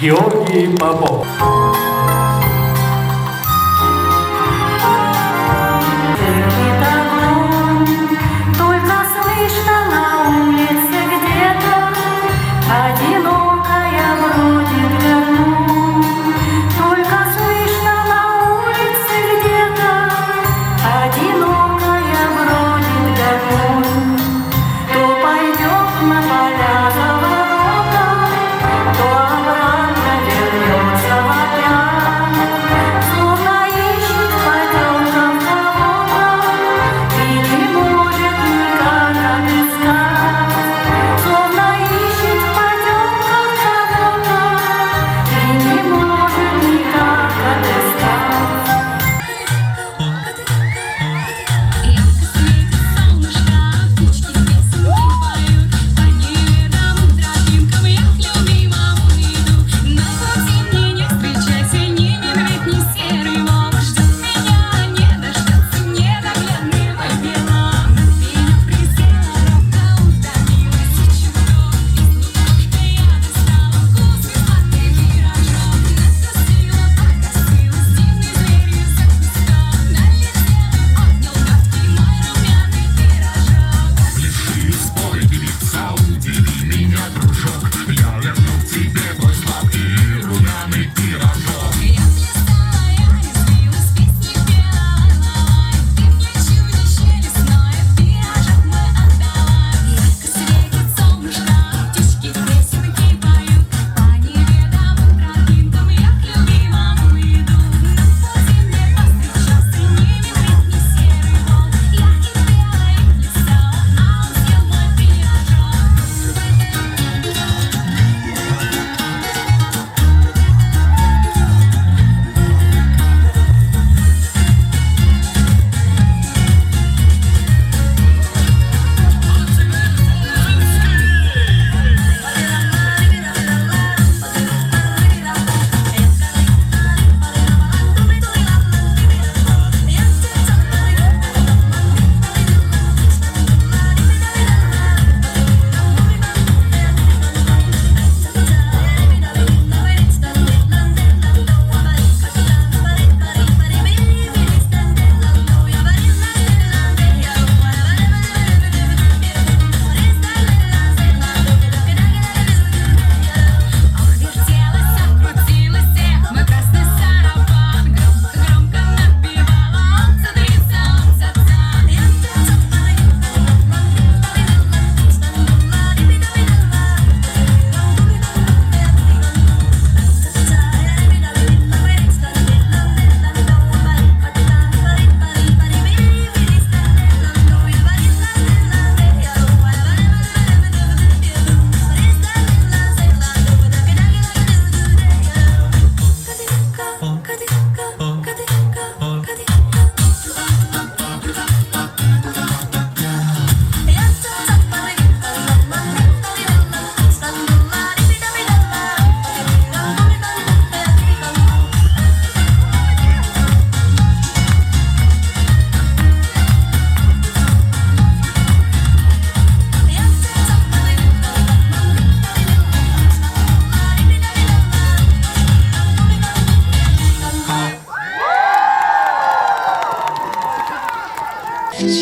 [SPEAKER 13] Георгий Попов.
[SPEAKER 9] Только слышно на улице где-то одинокая бродит горбун. Только слышно на улице где-то одинокая бродит горбун. То пойдет на поля за ворота, то обратно вернется опять. Словно ищет потемкам кого-то и не может никак отыскать. Словно ищет потемкам кого-то и не может никак отыскать.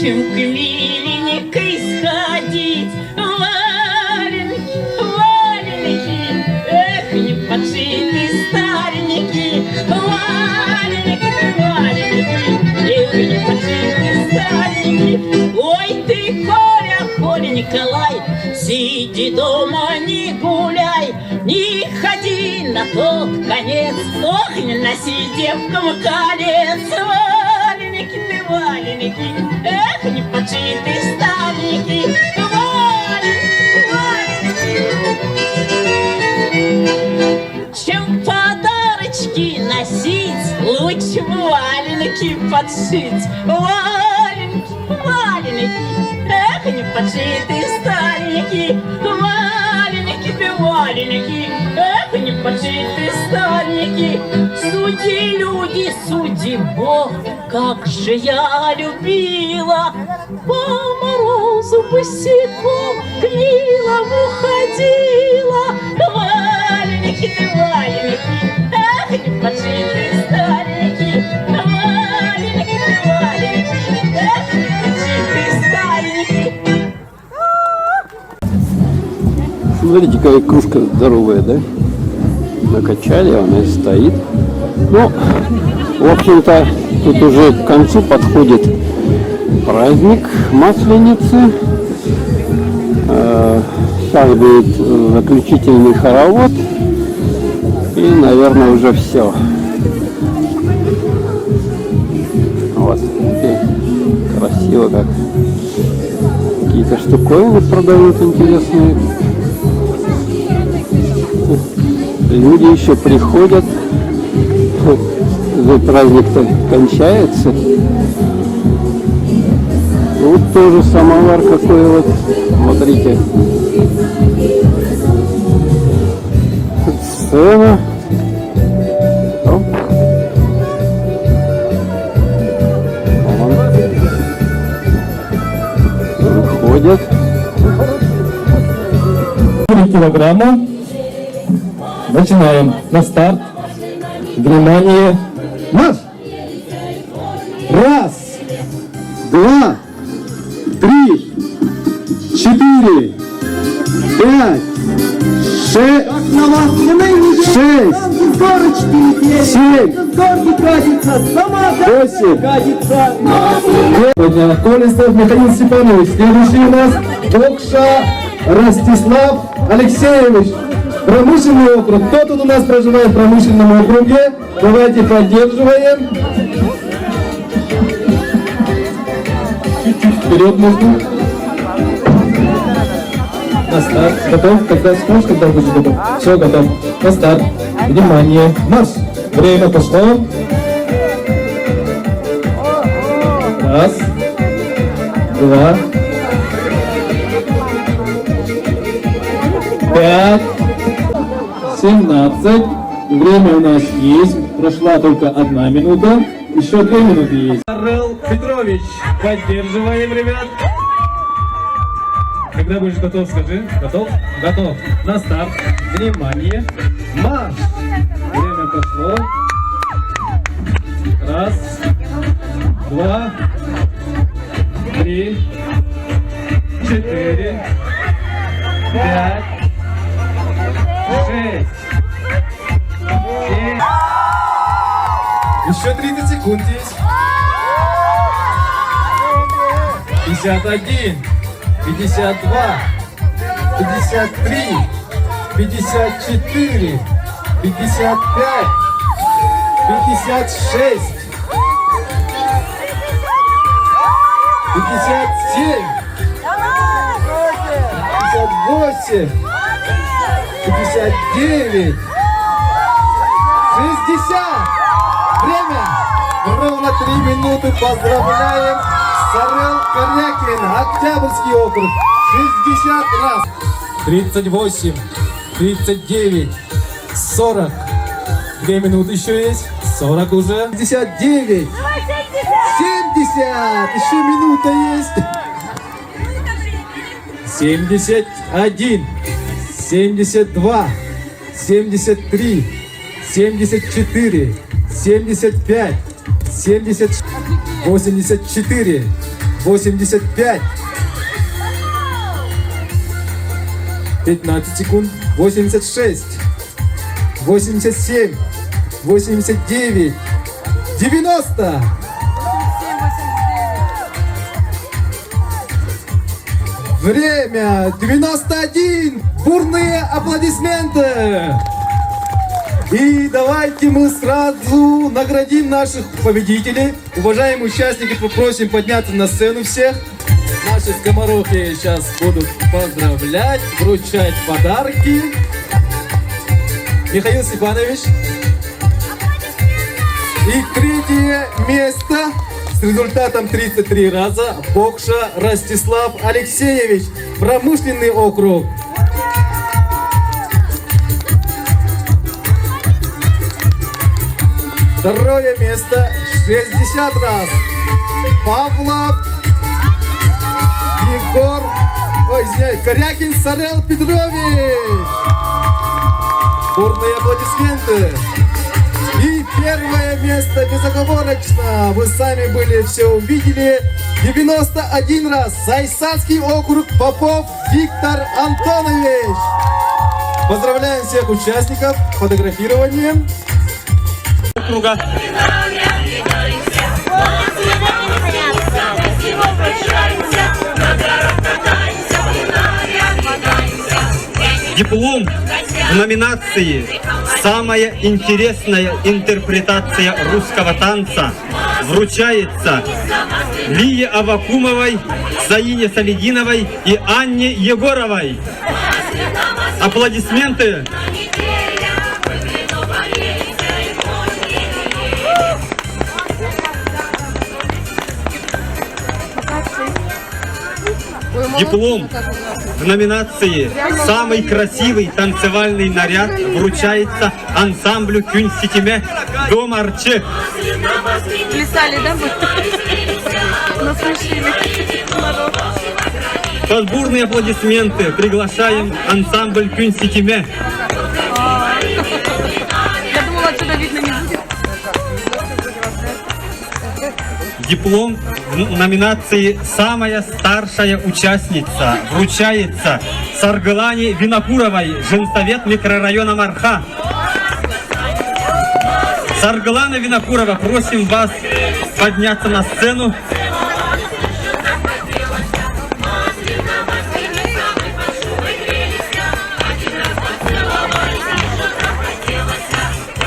[SPEAKER 17] Чем к миленькой сходить, валенки, валенки, эх, не подшитые старенькие, валенки, валенки, эх, не подшитые старенькие. Ой ты, Коля, Коля Николай, сиди дома, не гуляй, не ходи на тот конец, ох, не носи девкам колец. Валеники ты, валеники, эх, не подшитые старенькие, валеники, валеники. Чем подарочки носить, лучше валенки подшить. Валенки, валеники, эх, не подшитые старенькие, валеники ты, валеники, эх, не подшитые старенькие. Суди, люди, суди, Бог, как же я любила, по морозу босиком к Нилам уходила. Валеники ты, валеники,
[SPEAKER 1] Смотрите, какая кружка здоровая, да? Накачали, она и стоит. Ну, в общем-то, тут уже к концу подходит праздник Масленицы. Сейчас будет заключительный хоровод. И, наверное, уже все. Вот. И красиво как. Какие-то штуковины продают интересные. Люди еще приходят. Праздник-то кончается. Вот тоже самовар какой вот. Смотрите. Сцена. Оп. Выходят.
[SPEAKER 2] 3 килограмма. Начинаем. На старт. Внимание. Марш! 1, 2, 3, 4, 5, 6, 7, 8. Колесов Михаил Степанович. Следующий у нас Бокша Ростислав Алексеевич. Промышленный округ. Кто тут у нас проживает в промышленном округе? Давайте поддерживаем. Чуть-чуть вперед можно. На старт. Готов? Когда скажешь, когда будешь готов? Все, готов. На старт. Внимание. Марш. Время пошло. 1, 2, 5, 17. Время у нас есть. Прошла только 1 минута. Еще 2 минуты есть. Карл Петрович. Поддерживаем, ребят. Когда будешь готов, скажи. Готов? Готов. На старт. Внимание. Марш. Время пошло. 1, 2, 3, 4, 5, 6, 7. Еще 30 секунд есть. 51, 52, 53, 54, 55, 56, 57, 58, 59, 60. Время ровно 3 минуты. Поздравляем. Сарел Корякин, Октябрьский округ. 60 раз. 38, 39, 40. 2 минуты еще есть. 40 уже. 59, 70. Еще минута есть. 71, 72, 73, 74, 75, 70, 84, 85, 15 секунд, 86, 87, 89, 90. Время 91. Бурные аплодисменты. И давайте мы сразу наградим наших победителей. Уважаемые участники, попросим подняться на сцену всех. Наши скоморохи сейчас будут поздравлять, вручать подарки. Михаил Степанович. И 3-е место с результатом 33 раза Бокша Ростислав Алексеевич, промышленный округ. Второе место 60 раз Павлов Егор, Корякин Сарел Петрович. Бурные аплодисменты. И первое место безоговорочно. Вы сами были, все увидели. 91 раз. Зайсанский округ, Попов Виктор Антонович. Поздравляем всех участников фотографированием.
[SPEAKER 16] Округа. Диплом в номинации «Самая интересная интерпретация русского танца» вручается Лие Аввакумовой, Заине Салединовой и Анне Егоровой. Аплодисменты. Диплом в номинации «Самый красивый танцевальный наряд» вручается ансамблю Кюнситиме «Дом Арче».
[SPEAKER 15] Плясали, да, мы? Насмешили народ.
[SPEAKER 16] Под бурные аплодисменты приглашаем ансамбль Кюнситиме.
[SPEAKER 15] Я думала, отсюда видно не будет.
[SPEAKER 16] Диплом в номинации «Самая старшая участница» вручается Саргылане Винокуровой, женсовет микрорайона Марха. Саргылана Винокурова, просим вас подняться на сцену.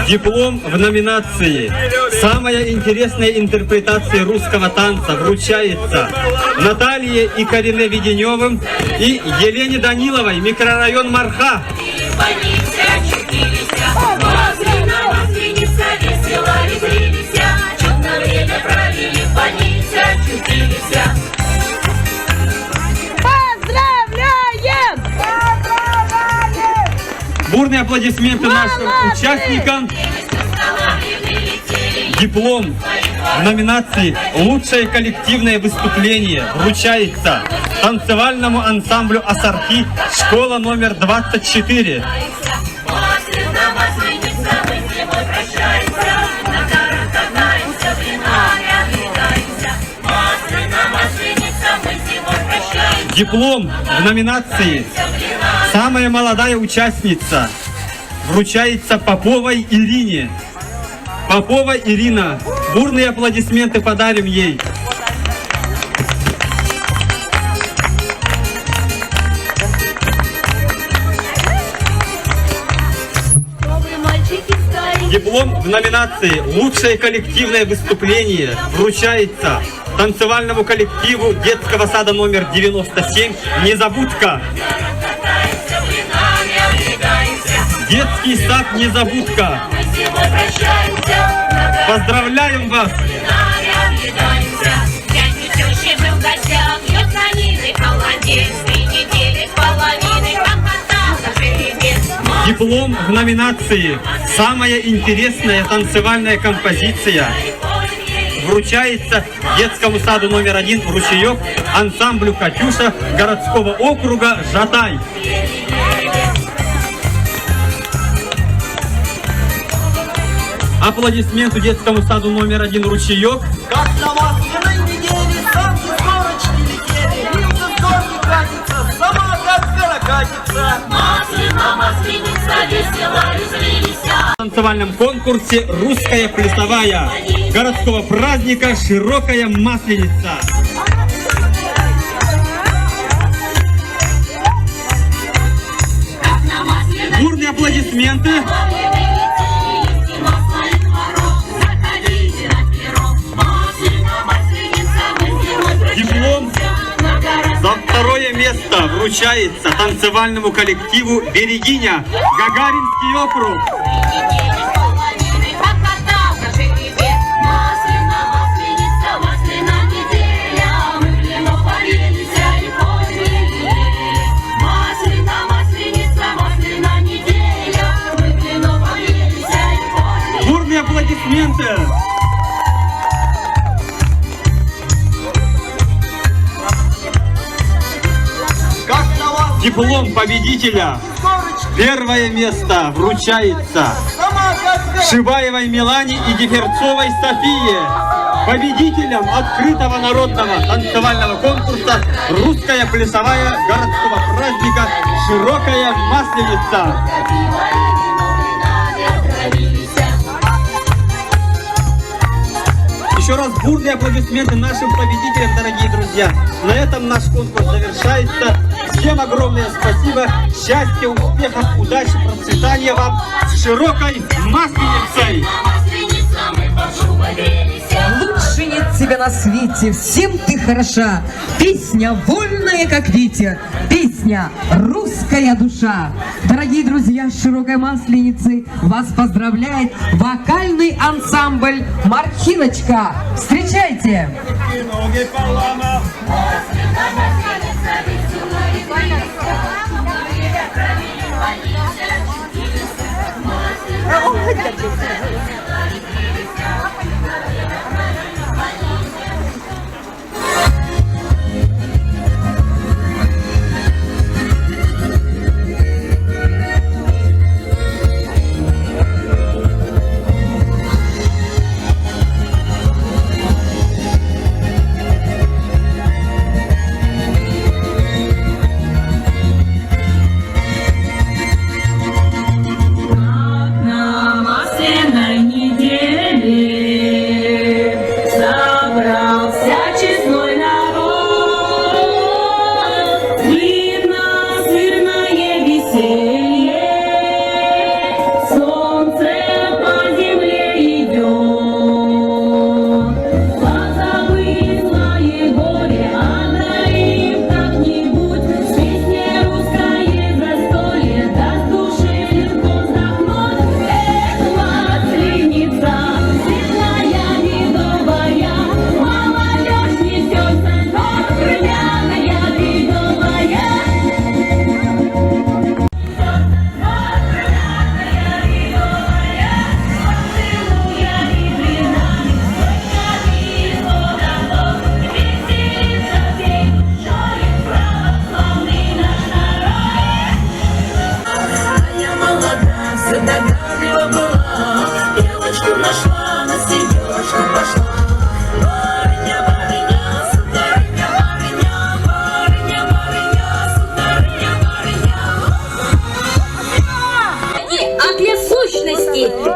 [SPEAKER 16] Диплом в номинации «Самая интересная интерпретация русского танца» вручается Наталье и Карине Веденевым и Елене Даниловой, микрорайон Марха. Бурные аплодисменты нашим участникам. Диплом в номинации «Лучшее коллективное выступление» вручается танцевальному ансамблю «Ассорти», школа номер 24. Диплом в номинации «Самая молодая участница» вручается Поповой Ирине. Попова Ирина. Бурные аплодисменты подарим ей. Диплом в номинации «Лучшее коллективное выступление» вручается танцевальному коллективу детского сада номер 97 «Незабудка». Детский сад «Незабудка». Поздравляем вас! Диплом в номинации «Самая интересная танцевальная композиция» вручается детскому саду номер 1 «Ручеек» ансамблю «Катюша» городского округа Жатай. Аплодисменты детскому саду номер 1 «Ручеек».
[SPEAKER 11] Как на масляной неделе санки с горочки летели, Линза с горки катится, сама как каракатица. Маслина, масленица, весела, резвились.
[SPEAKER 16] В танцевальном конкурсе «Русская плясовая» городского праздника «Широкая масленица». Бурные аплодисменты. Диплом за второе место вручается танцевальному коллективу «Берегиня», Гагаринский округ. Бурные аплодисменты. Диплом победителя. Первое место вручается Шибаевой Милане и Диферцовой Софии. победителем открытого народного танцевального конкурса «Русская плясовая городского праздника «Широкая Масленица». Еще раз бурные аплодисменты нашим победителям, дорогие друзья. На этом наш конкурс завершается. Всем огромное спасибо. Счастья, успехов, удачи, процветания вам с широкой Масленицей.
[SPEAKER 18] Лучше нет тебя на свете, всем ты хороша. Песня вольная, как ветер, песня «Русская душа». Дорогие друзья, с широкой Масленицы вас поздравляет вокальный ансамбль «Мархиночка». Встречайте!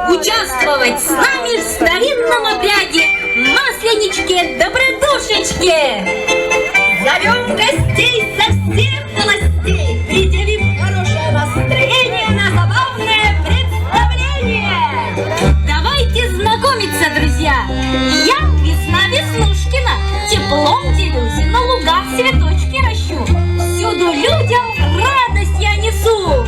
[SPEAKER 4] Участвовать с нами в старинном обряде Масленички Добродушечки. Зовем гостей со всех властей, предъявив хорошее настроение на забавное представление. Давайте знакомиться, друзья. Я Весна Веснушкина, теплом делюсь, на лугах цветочки ращу. Всюду людям радость я несу.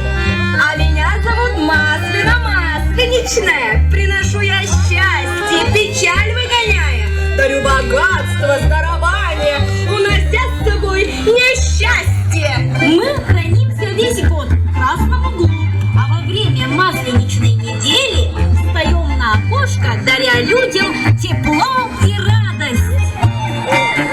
[SPEAKER 4] А меня зовут Маслина Масленичная. Приношу я счастье, печаль выгоняя. Дарю богатство, здорование, унося с собой несчастье. Мы хранимся весь год в красном углу, а во время Масленичной недели встаем на окошко, даря людям тепло и радость.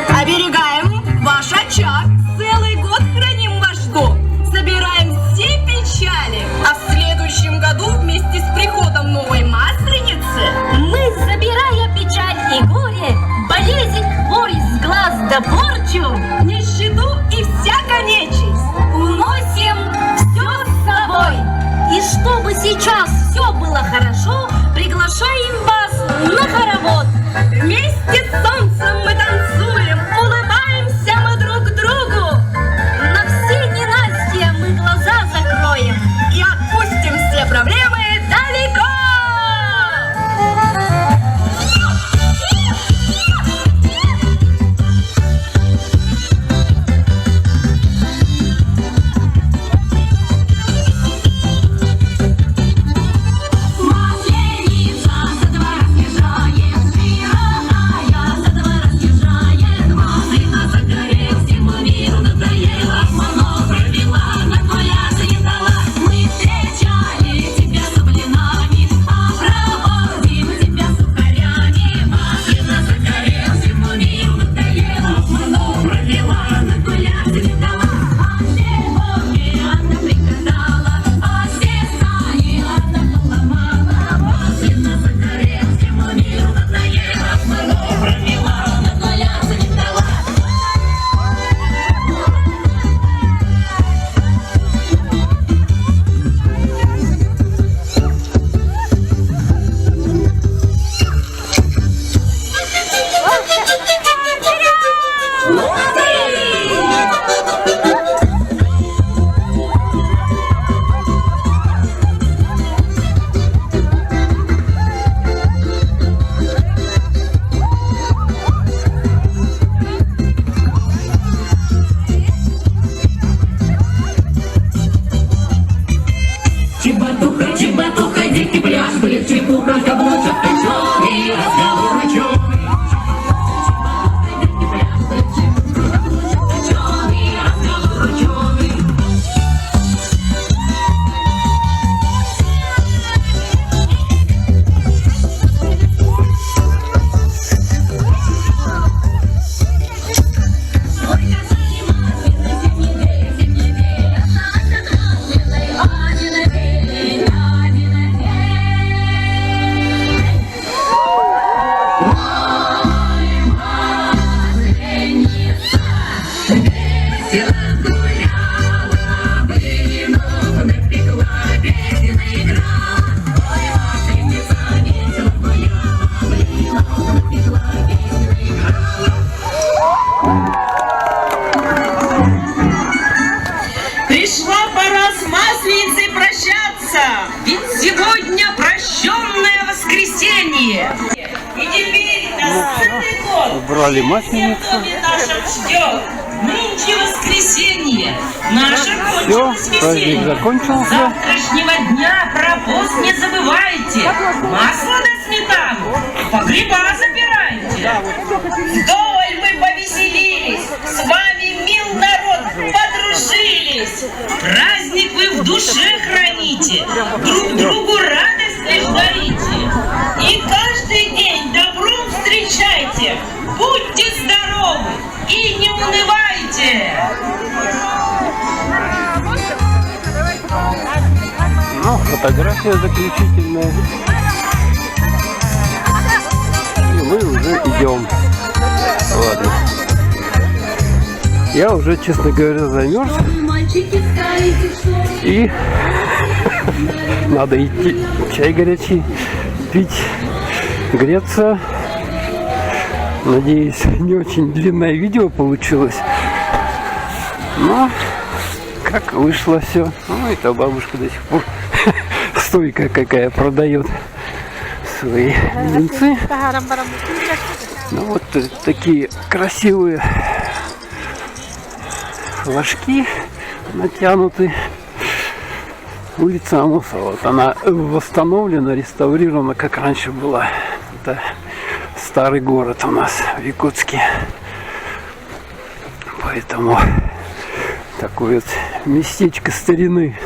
[SPEAKER 4] Оберегаем ваш очаг, целый год храним ваш дом, собираем все печали, а в следующем году вместе с приходом новой Масленицы мы, забирая печаль и горе, болезнь, хворь с глаз да порчу, нищету и всякую нечисть, уносим все с собой. И чтобы сейчас все было хорошо, приглашаем вас на хоровод. Вместе с солнцем мы танцуем, улыбаемся мы друг другу. На все ненастья мы глаза закроем и отпустим все проблемы далеко.
[SPEAKER 17] Масленица, со двора съезжает, жирная, со двора съезжает.
[SPEAKER 11] чебатуха, дикий пляж, были чепуха, каблучок, и разговор о чем.
[SPEAKER 17] Пришла пора с Масленицей прощаться, ведь сегодня прощенное воскресенье. И теперь на целый год
[SPEAKER 1] убрали Масленицу.
[SPEAKER 17] в доме нашем ждет. Нынче воскресенье, наше кончилось веселье.
[SPEAKER 1] Закончился.
[SPEAKER 17] Завтрашнего дня про пост не забывайте. Масло да сметану, погреба забирайте. Вдоволь мы повеселились, с вами, мил народ, подружились. Праздник вы в душе храните, друг другу радость лишь дарите. И каждый день добром встречайте, будьте здоровы и не унывайте.
[SPEAKER 1] Ну, фотография заключительная. И мы уже идем. Ладно. Я уже, честно говоря, замерз. И надо идти чай горячий пить, греться. Надеюсь, не очень длинное видео получилось. Но как вышло все. Ну, это бабушка до сих пор стойкая какая продает свои леденцы. Ну вот такие красивые флажки натянуты. Улица Амосова. Вот она восстановлена, реставрирована, как раньше была. Это старый город у нас в Якутске. Поэтому такое вот местечко старины.